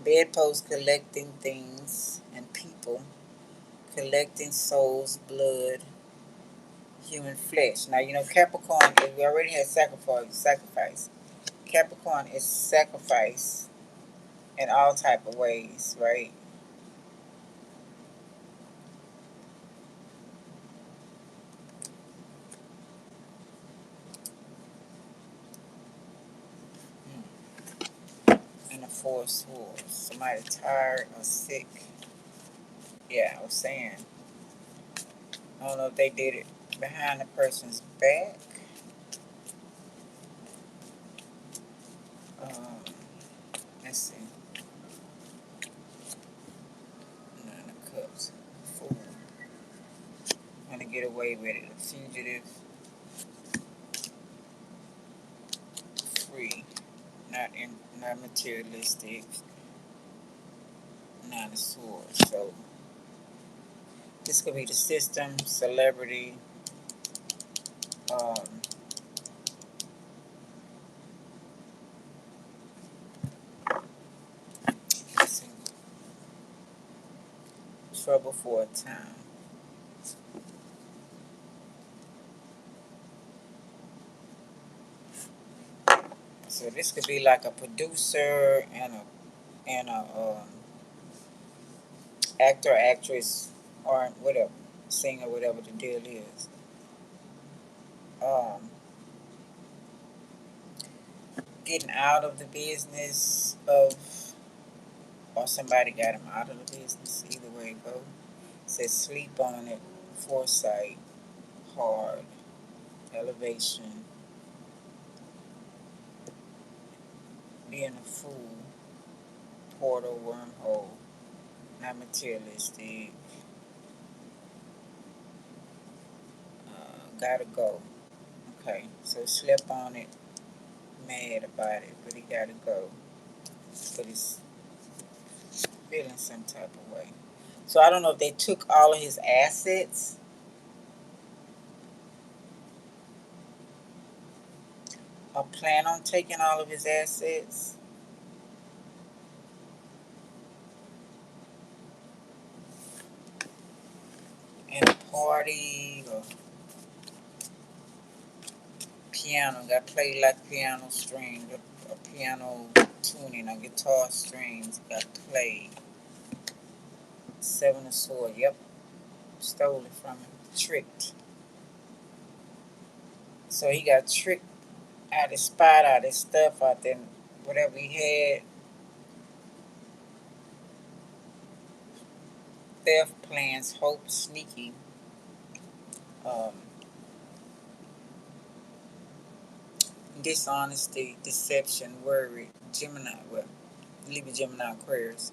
bedpost collecting things and people, collecting souls, blood, human flesh. Now Capricorn is, we already had sacrifice. Capricorn is sacrifice in all type of ways, right? And the Four of Swords. Somebody tired or sick. Yeah, I was saying. I don't know if they did it behind the person's back. Um, let's see. Nine of Cups. Fool. Want to get away with it. A fugitive. Free. Not materialistic. Nine of Swords. So this could be the system, celebrity. Um, let's trouble for a time. So this could be like a producer and a actor, actress, or whatever, singer, whatever the deal is. Um, Getting out of the business of, or somebody got him out of the business. Either way it goes. Says sleep on it, foresight, hard, elevation, being a fool, portal, wormhole, not materialistic, gotta go. Okay, so slept on it, mad about it, but he gotta go. But he's feeling some type of way. So I don't know if they took all of his assets or plan on taking all of his assets. In a party or piano, got played like piano string, or piano tuning, or guitar strings got played. Seven of Swords, yep, stole it from him, tricked. So he got tricked out his spot, out his stuff, out there, whatever he had. Theft plans, hope, sneaky. Um, Dishonesty, deception, worry, Gemini, well, Libra, Gemini, Aquarius.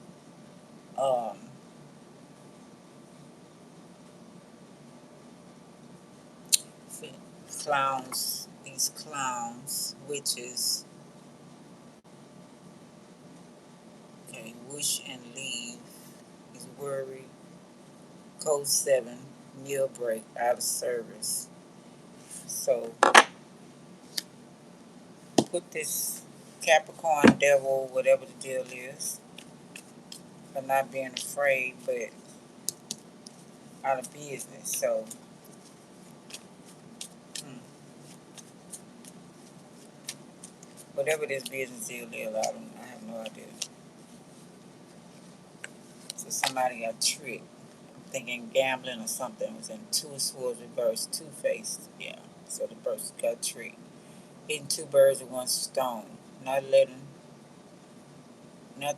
Um, Clowns, these clowns, witches. Okay, wish and leave. He's worried. Code 7, meal break, out of service. So put this Capricorn devil, whatever the deal is, for not being afraid, but out of business. So, whatever this business deal is, I have no idea. So somebody got tricked. I'm thinking gambling or something. It was in Two of Swords reversed, two-faced. Yeah. So the person got tricked. Hitting two birds with one stone. Not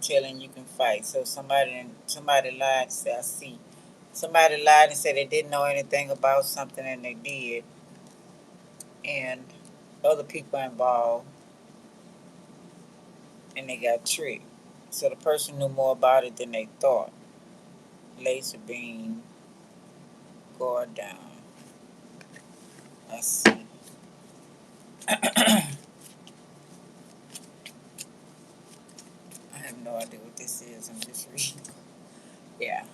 telling you can fight. So somebody lied and said, I see. Somebody lied and said they didn't know anything about something and they did. And other people involved and they got tricked. So the person knew more about it than they thought. Laser beam, guard down. I see. I have no idea what this is. I'm just reading. Yeah.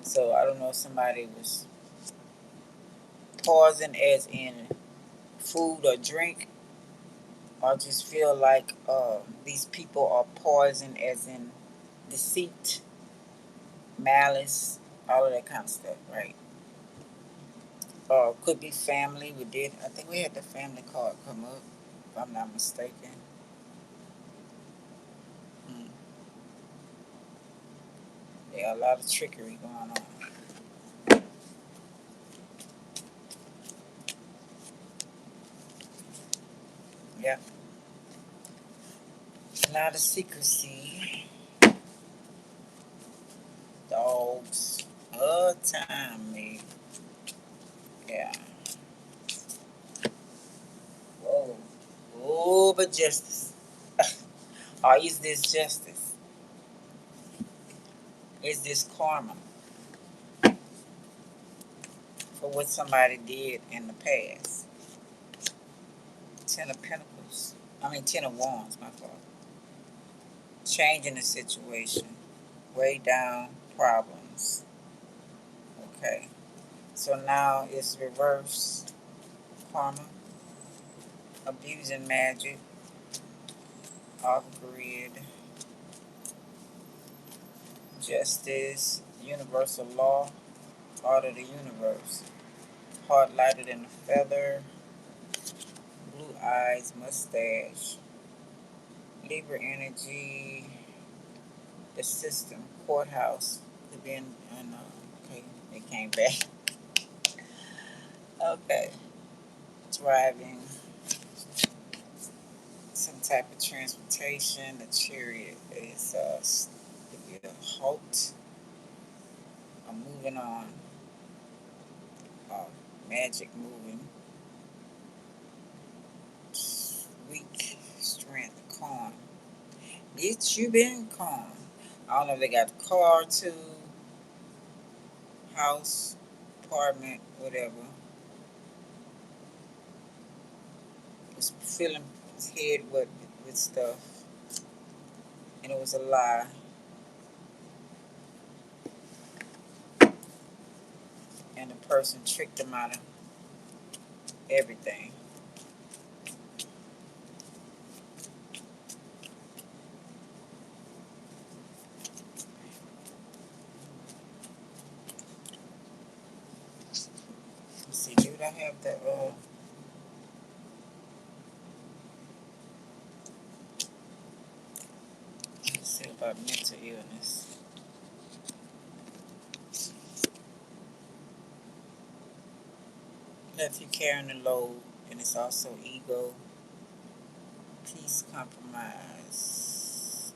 So I don't know if somebody was poison as in food or drink, or just feel like these people are poison as in deceit, malice, all of that kind of stuff, right? Could be family. I think we had the family card come up, if I'm not mistaken. Hmm. Yeah, a lot of trickery going on. Yeah, a lot of secrecy. Dogs. All time, me. Yeah. Whoa. Oh, but justice. Or is this justice? Is this karma for what somebody did in the past? Ten of Pentacles. Ten of Wands, my fault. Changing the situation. Way down problems. Okay. So now it's reverse karma. Abusing magic. Off grid. Justice. Universal law, art of the universe. Heart lighter than a feather, blue eyes, mustache. Libra energy, the system, courthouse. Could be in okay, they came back. Okay, driving, some type of transportation. The chariot is could be a halt. I'm moving on. Uh, Magic moving. Weak strength, calm. Bitch, you been calm. I don't know if they got the car too, house, apartment, whatever. Was filling his head with stuff, and it was a lie. And the person tricked him out of everything. Let's see, dude, I have the let's see about mental illness. Left you carrying the load, and it's also ego, peace, compromise,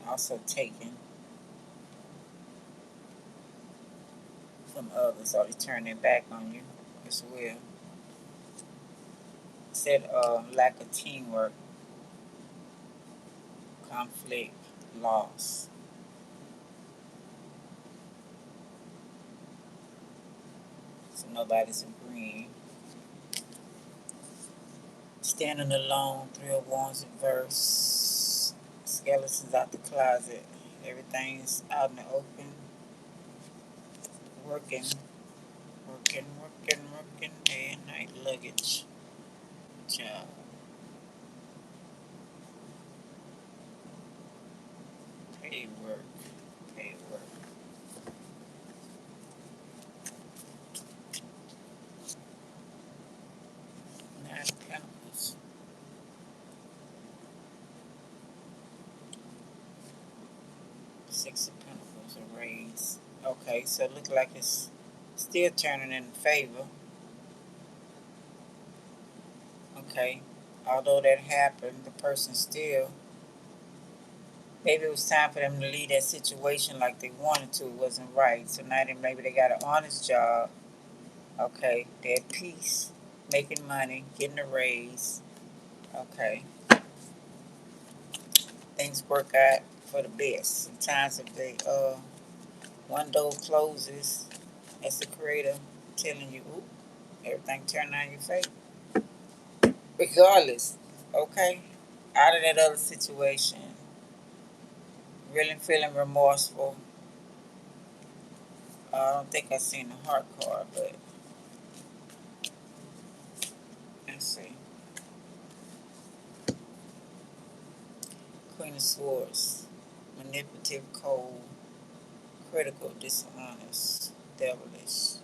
also taken from others, or they turn their back on you as well. Said lack of teamwork, conflict, loss. So nobody's agreeing. Standing alone, Three of Wands in verse. Skeletons out the closet. Everything's out in the open. Working, working, day and night. Luggage, job, paid work, paid work. Nine of Pentacles. Six of Pentacles, a raise. Okay, so it looks like it's still turning in favor. Okay, although that happened, the person still, maybe it was time for them to leave that situation like they wanted to. It wasn't right. So now maybe they got an honest job. Okay, they're at peace, making money, getting a raise. Okay, things work out for the best. Sometimes if they one door closes, that's the creator telling you, "Ooh, everything turned out in your favor." Regardless, okay, out of that other situation, really feeling remorseful. I don't think I seen the heart card, but let's see. Queen of Swords, manipulative, cold, critical, dishonest, devilish.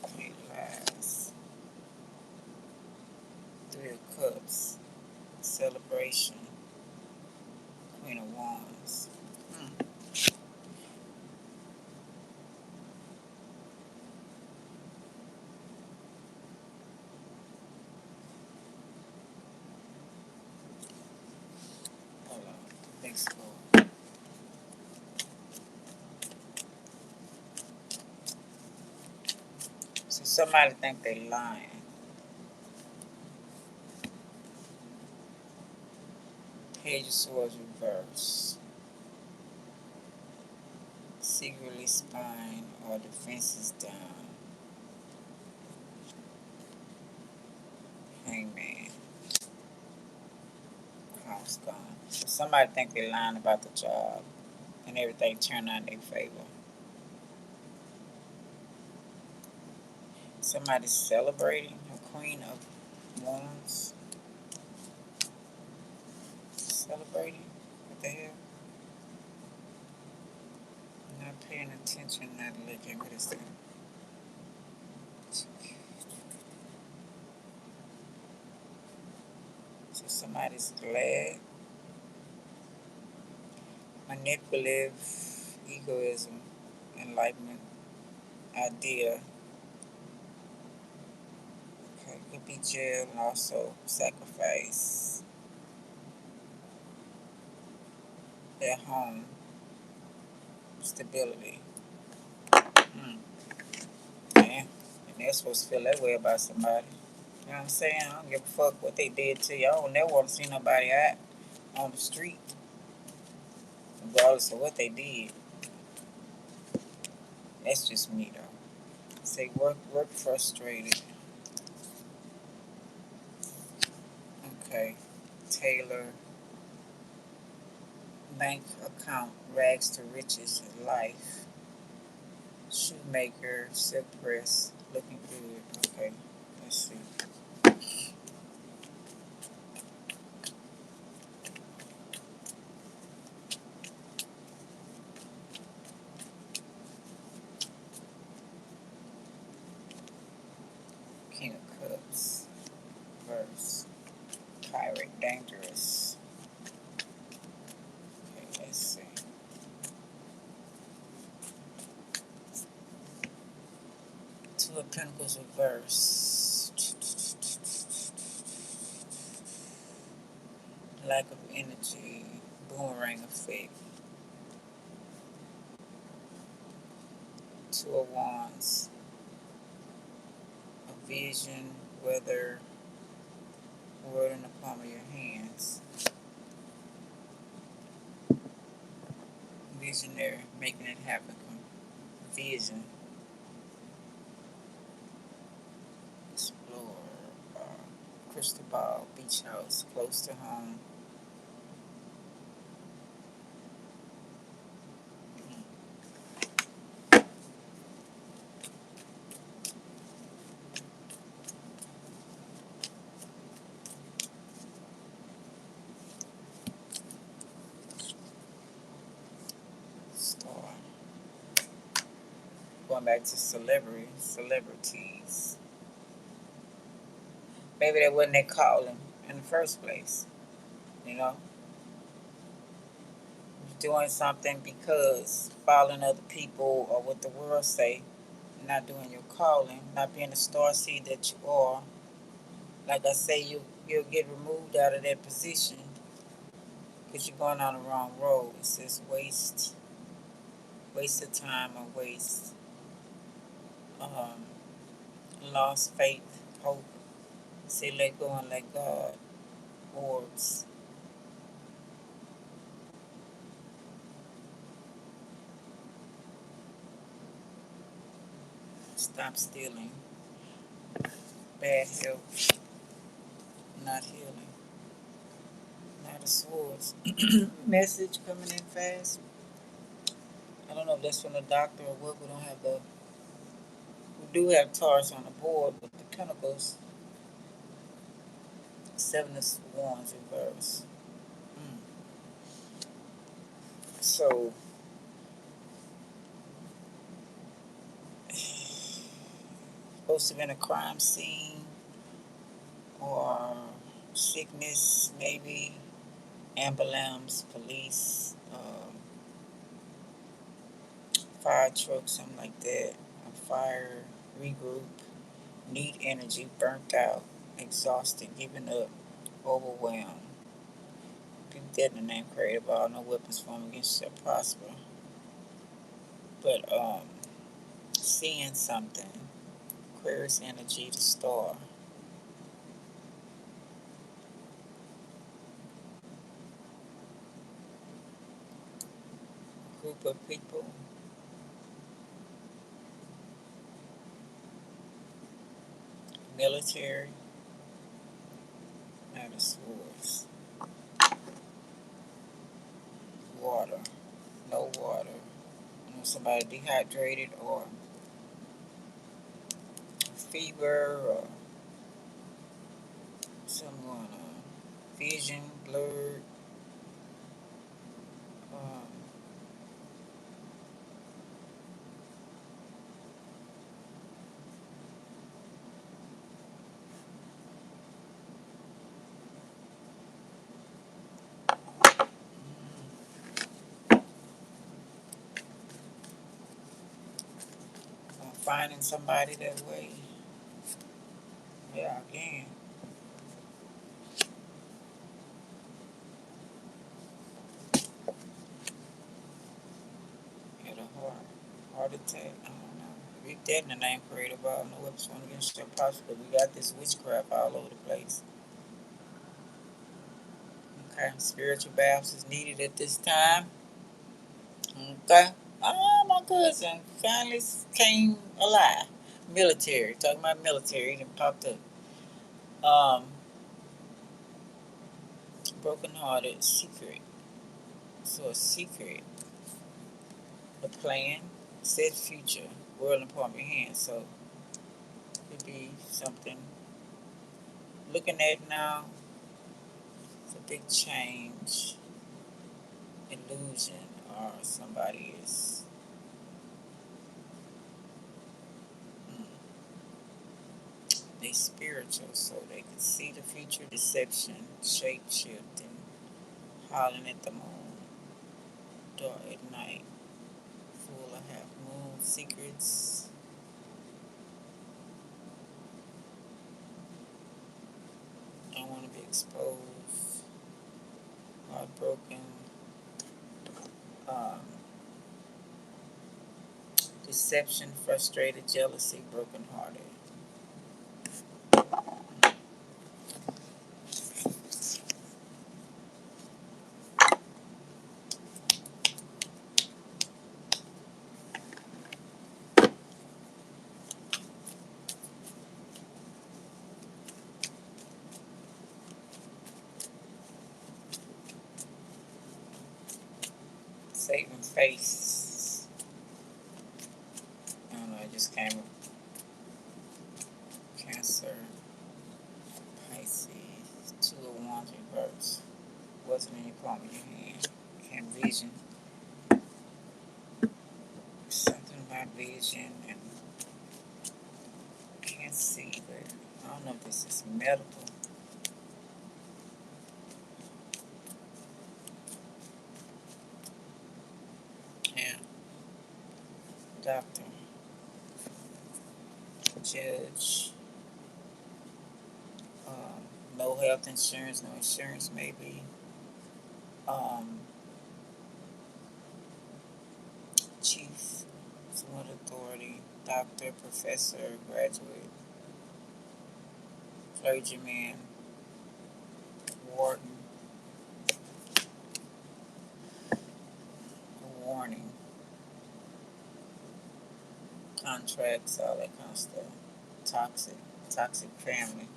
Queen of Lies, Three of Cups, celebration, Queen of Wands. Hold on, thanks for. So somebody think they lying. Page of Swords reverse. Secretly spying or defenses down. Hangman. Crown's gone. So somebody think they lying about the job and everything turned out in their favor. Somebody's celebrating a Queen of Wands. Celebrating? What the hell? Paying attention, not looking. What is that? So somebody's glad. Manipulative, egoism, enlightenment, idea. Okay, could be jail and also sacrifice. Their home, stability. Man, and they're supposed to feel that way about somebody. You know what I'm saying? I don't give a fuck what they did to you. I don't never want to see nobody out on the street, regardless of what they did. That's just me though. Say work frustrated. Okay. Taylor. Bank account, rags to riches in life. Shoemaker, silk press, looking good. Okay, let's see. King of Cups, verse. Pirate, dangerous. Okay, let's see. Two of Pentacles reverse. Lack of energy. Boomerang effect. Two of Wands. A vision, weather, word in the palm of your hands. Visionary, making it happen. Vision. Explore. Crystal ball, beach house, close to home. Star. Going back to celebrities. Maybe that wasn't their calling in the first place. You know, doing something because following other people or what the world say, not doing your calling, not being the star seed that you are. Like I say, you'll get removed out of that position because you're going on the wrong road. It says waste of time or waste. Lost faith, hope. Say let go and let God. Orbs. Stop stealing. Bad health. Not healing. Knight of Swords. Message coming in fast. I don't know if that's from the doctor or what. We don't have the. We do have Taurus on the board, but the Pentacles. Seven of Wands reverse. So supposed to be in a crime scene or sickness, maybe ambulance, police, fire truck, something like that. A fire, regroup, need energy, burnt out, exhausted, giving up, overwhelmed. People dead in the name created by all, no weapons formed against you shall prosper. But seeing something, Aquarius energy, the star. Group of people. Military. Knight of Swords. Water. No water. Somebody dehydrated or fever or something going on. Vision blurred. Um, finding somebody that way. Yeah, again. Had a heart attack. I don't know. Read that in the name parade about no weapons formed against shall prosper. We got this witchcraft all over the place. Okay, spiritual baths is needed at this time. Okay. Oh, my cousin finally came alive. Military. Talking about military. He popped up. Broken hearted. Secret. So a secret. A plan. Set future. World in palm of your hand. So could be something. Looking at now. It's a big change. Illusion. Or somebody is. They spiritual, so they can see the future. Deception, shape shifting, howling at the moon, dark at night, full of half moon secrets. Don't want to be exposed, heartbroken, um, deception, frustrated, jealousy, broken hearted. Saving face. I don't know, it just came up. Cancer, Pisces, 2 of Wands reverse. Wasn't in your palm of your hand. Can't vision. Something about vision and can't see, but I don't know if this is medical. Yeah. Doctor, judge, no health insurance, no insurance maybe. Um, chief, somewhat authority, doctor, professor, graduate, clergyman, warden, warning, contracts, all that kind of stuff. Toxic family.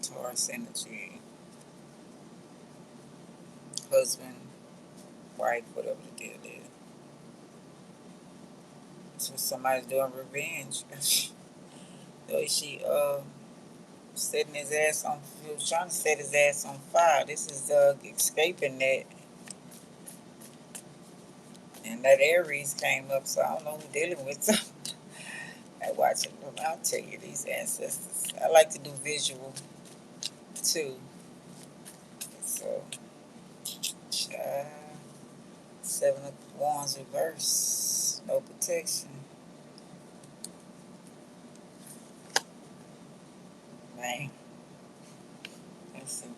Taurus energy, husband, wife, whatever the deal is. So somebody's doing revenge. So she setting his ass on, he was trying to set his ass on fire. This is escaping that. And that Aries came up, so I don't know who dealing with something. I watch it. I'll tell you, these ancestors. I like to do visual too. So, child, 7 of Wands reverse. No protection. Man. Let's see.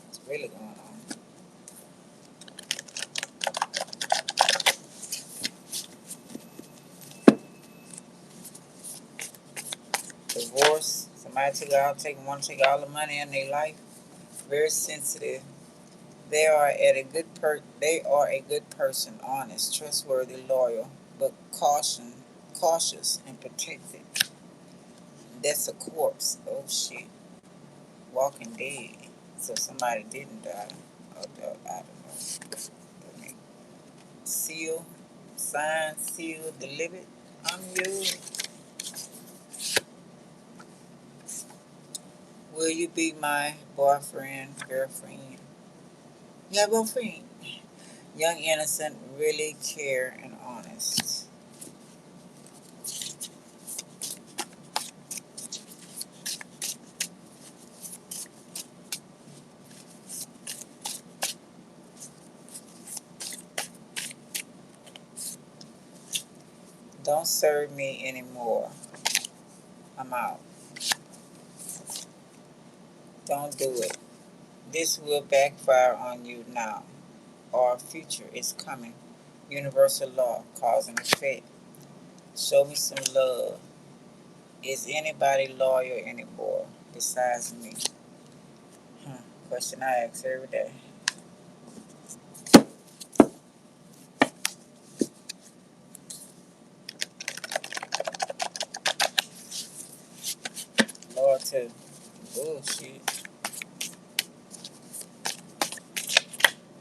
What's really going on? Divorce. Somebody want to take all the money in their life. Very sensitive. They are a good person, honest, trustworthy, loyal, but cautious and protected. That's a corpse. Oh shit. Walking dead. So somebody didn't die. I don't know. Seal, sign, seal, delivered. I'm you. Will you be my boyfriend, girlfriend? Yeah, boyfriend. Young, innocent, really care and honest. Don't serve me anymore. I'm out. Don't do it. This will backfire on you now. Our future is coming. Universal law, cause and effect. Show me some love. Is anybody loyal anymore besides me? Question I ask every day. Loyalty. Bullshit.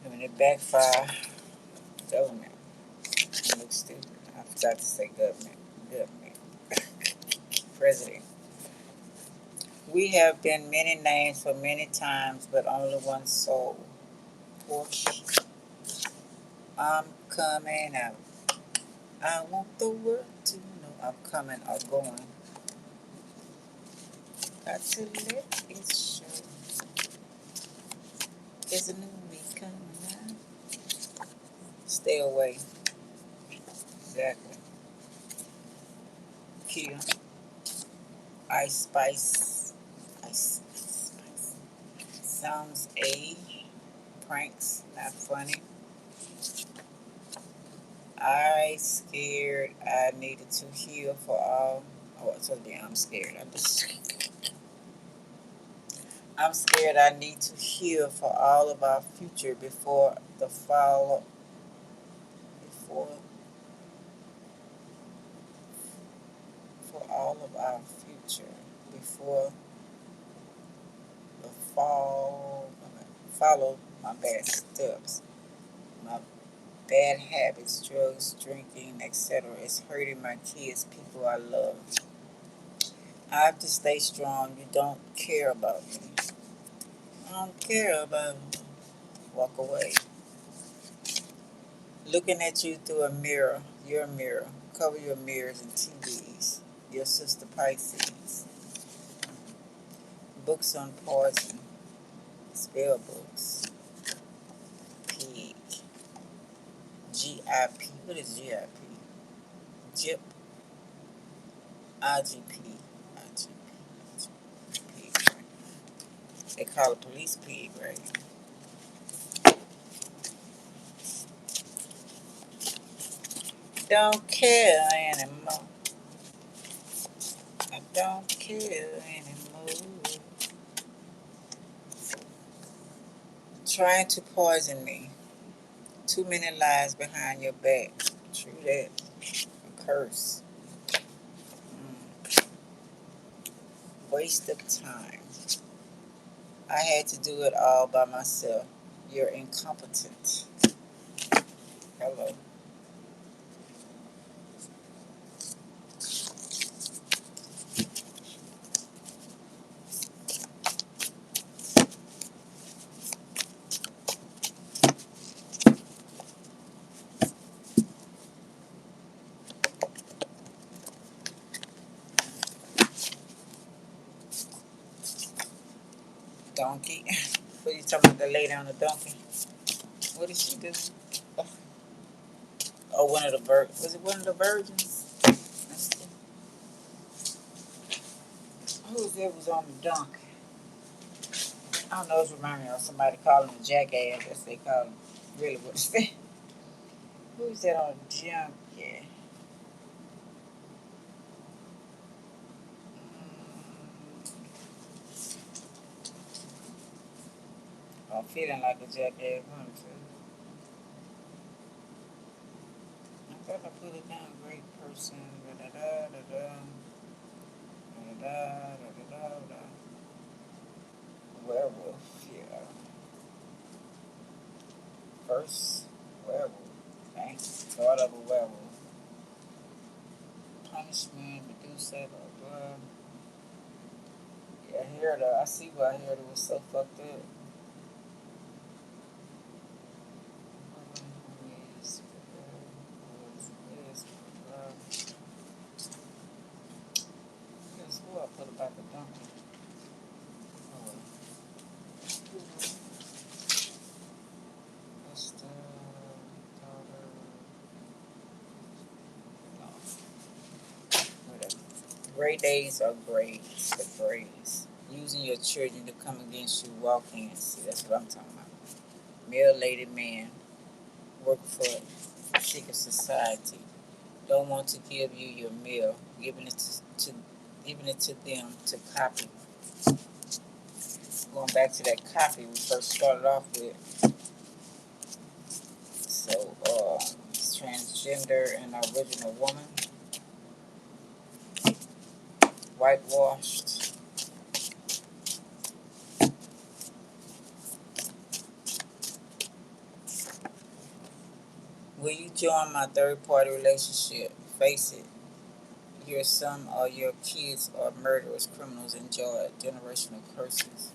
And when it backfire, government. It looks stupid. I forgot to say government. Government. President. We have been many names for many times, but only one soul. Porsche. I'm coming out. I want the world to know I'm coming or going. Got to let it show. There's a new week coming out. Stay away. Exactly. Kia. Ice Spice. Ice Spice. Sounds A. Pranks. Not funny. I scared I needed to heal for all. Oh, so damn, I'm scared. I'm scared I need to heal for all of our future before the fall. Before for all of our future before the fall. Follow my bad steps. My bad habits, drugs, drinking, etc. is hurting my kids, people I love. I have to stay strong. You don't care about me. I don't care about me. Walk away. Looking at you through a mirror, your mirror. Cover your mirrors and TVs. Your sister Pisces. Books on poison. Spell books. Pig. GIP. What is GIP? GIP. IGP. IGP. Pig. They call it police pig, right? Don't care anymore. I don't care anymore. Trying to poison me. Too many lies behind your back. True that. A curse. Waste of time. I had to do it all by myself. You're incompetent. Hello. Donkey. What are you talking about, the lady on the donkey? What did she do? Oh, one of the was it one of the virgins? Who was on the donkey? I don't know, it's reminding me of somebody calling him a jackass. That's what they call him. Really what it's saying. Who's that on the jump? Yeah. I'm feeling like a jackass one too. I'm gonna put it down. Great person. Da da da da da. Da da da da da da. Werewolf. Yeah. First werewolf. Dang. Thought of a werewolf. Punishment. Medusa. Blah blah. Yeah, I see why I heard it was so fucked up. Guess who I put about the donkey? What's the daughter? No. Gray days are grays, the grays. Using your children to come against you, walk in. See, that's what I'm talking about. Male-lady man, work for secret society. Don't want to give you your meal, giving it to them to copy. Going back to that copy we first started off with. So, transgender and original woman, whitewashed. Will you join my third-party relationship? Face it, your son or your kids are murderers, criminals, enjoy generational curses.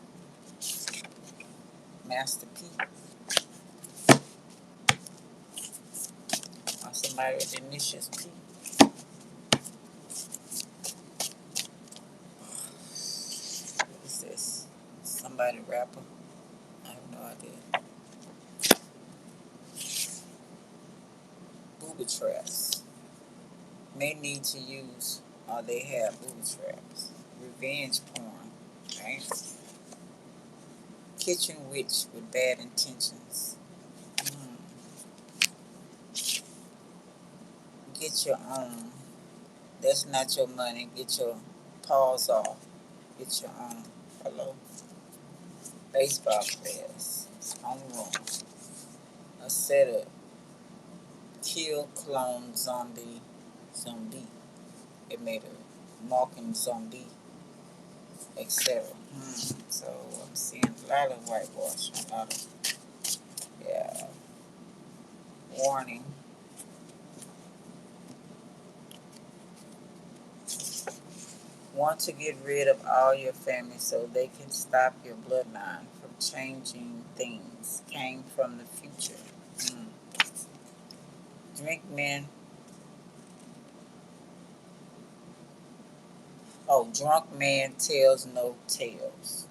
Master P. Or somebody with the initials P. What is this? Somebody rapper? I have no idea. Booby traps. May need to use or they have booby traps. Revenge porn. Okay? Kitchen witch with bad intentions. Get your own. That's not your money. Get your paws off. Get your own. Hello? Baseball players. On room. A setup. Kill clone zombie. It made a marking zombie, etc. So I'm seeing a lot of whitewash. A lot of, yeah. Warning. Want to get rid of all your family so they can stop your bloodline from changing things. Came from the future. Drink men. Drunk man tells no tales.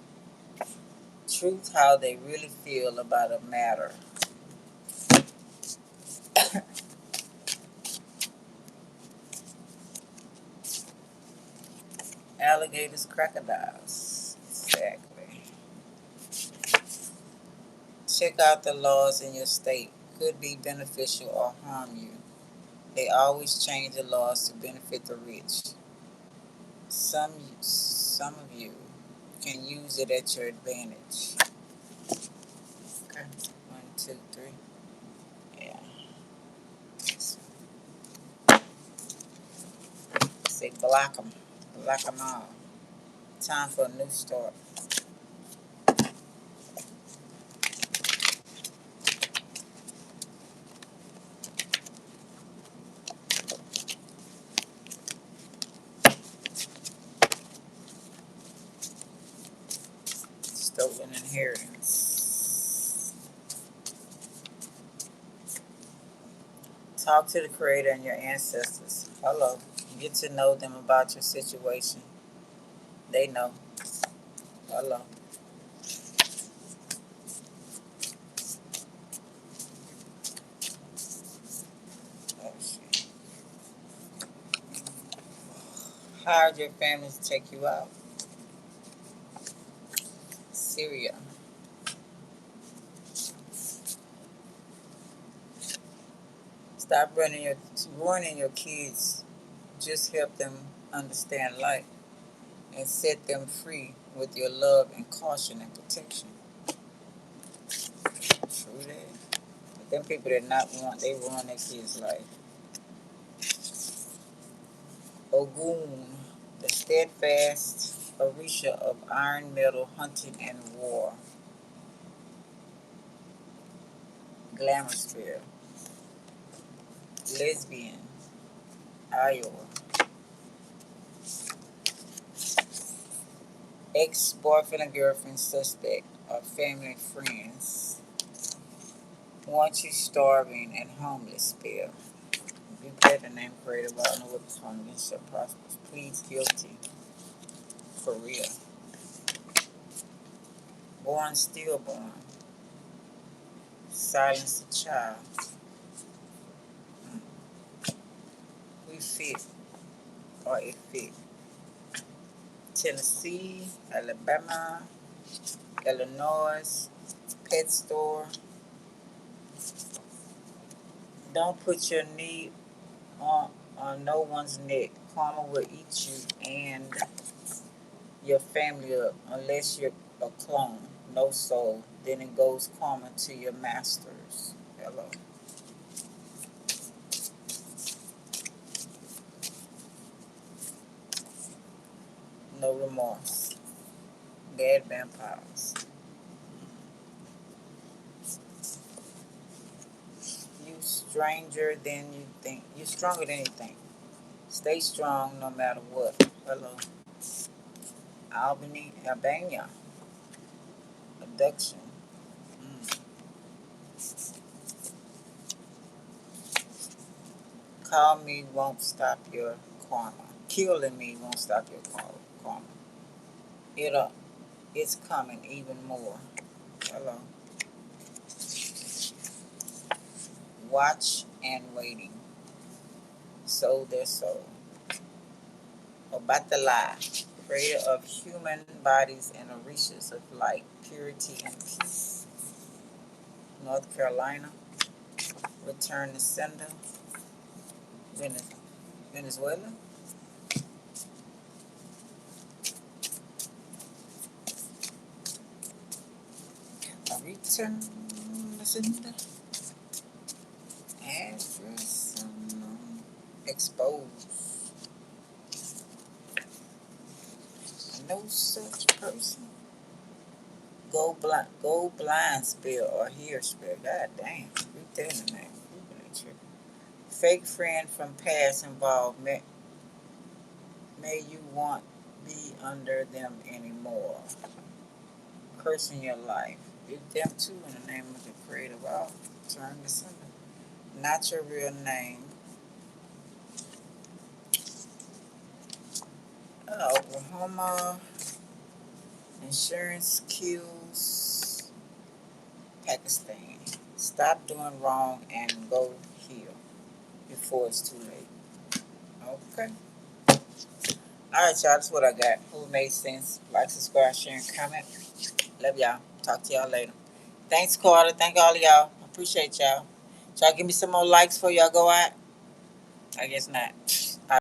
Truth how they really feel about a matter. Alligators, crocodiles. Exactly. Check out the laws in your state. Could be beneficial or harm you. They always change the laws to benefit the rich. Some of you can use it at your advantage. Okay. 1, 2, 3. Yeah. Say block them. Block them all. Time for a new start. Stolen inheritance. Talk to the Creator and your ancestors. Hello. Get to know them about your situation. They know. Hello. Let's see. Hired your family to take you out. Syria. Stop ruining your kids. Just help them understand life and set them free with your love and caution and protection. True that. But them people that not want, they ruin their kids' life. Ogun, the steadfast Orisha of iron, metal, hunting, and war. Glamour sphere. Lesbian, Iowa. Ex-boyfriend and girlfriend suspect or family friends. Want you starving and homeless spell. Be better name created by no weapons formed against your prosperous. Please guilty. For real. Born stillborn. Silence a child. We fit or it fit. Tennessee, Alabama, Illinois, pet store. Don't put your knee on no one's neck. Karma will eat you and your family up unless you're a clone. No soul. Then it goes karma to your masters. Hello. No remorse. Bad vampires. You stranger than you think. You stronger than you think. Stay strong no matter what. Hello. Albania. Abduction. Mm. Call me won't stop your karma. Killing me won't stop your karma. It'll, it's coming even more. Hello. Watch and waiting. Sold their soul. Obatala, creator of human bodies and Orishas of light, purity, and peace. North Carolina. Return to sender. Venezuela. Return to sender. Address unknown. Expose. No such person. Go blind spell or hear spell. God damn. Read that in the name. Fake friend from past involved. May you want be under them anymore. Cursing your life. Read them too in the name of the creator of all. Turn to sender. Not your real name. Oklahoma. Insurance kills Pakistan. Stop doing wrong and go heal before it's too late. Okay. Alright, y'all. That's what I got. Hope it made sense. Like, subscribe, share, and comment. Love y'all. Talk to y'all later. Thanks, Carter. Thank all of y'all. Appreciate y'all. Y'all give me some more likes before y'all go out? I guess not.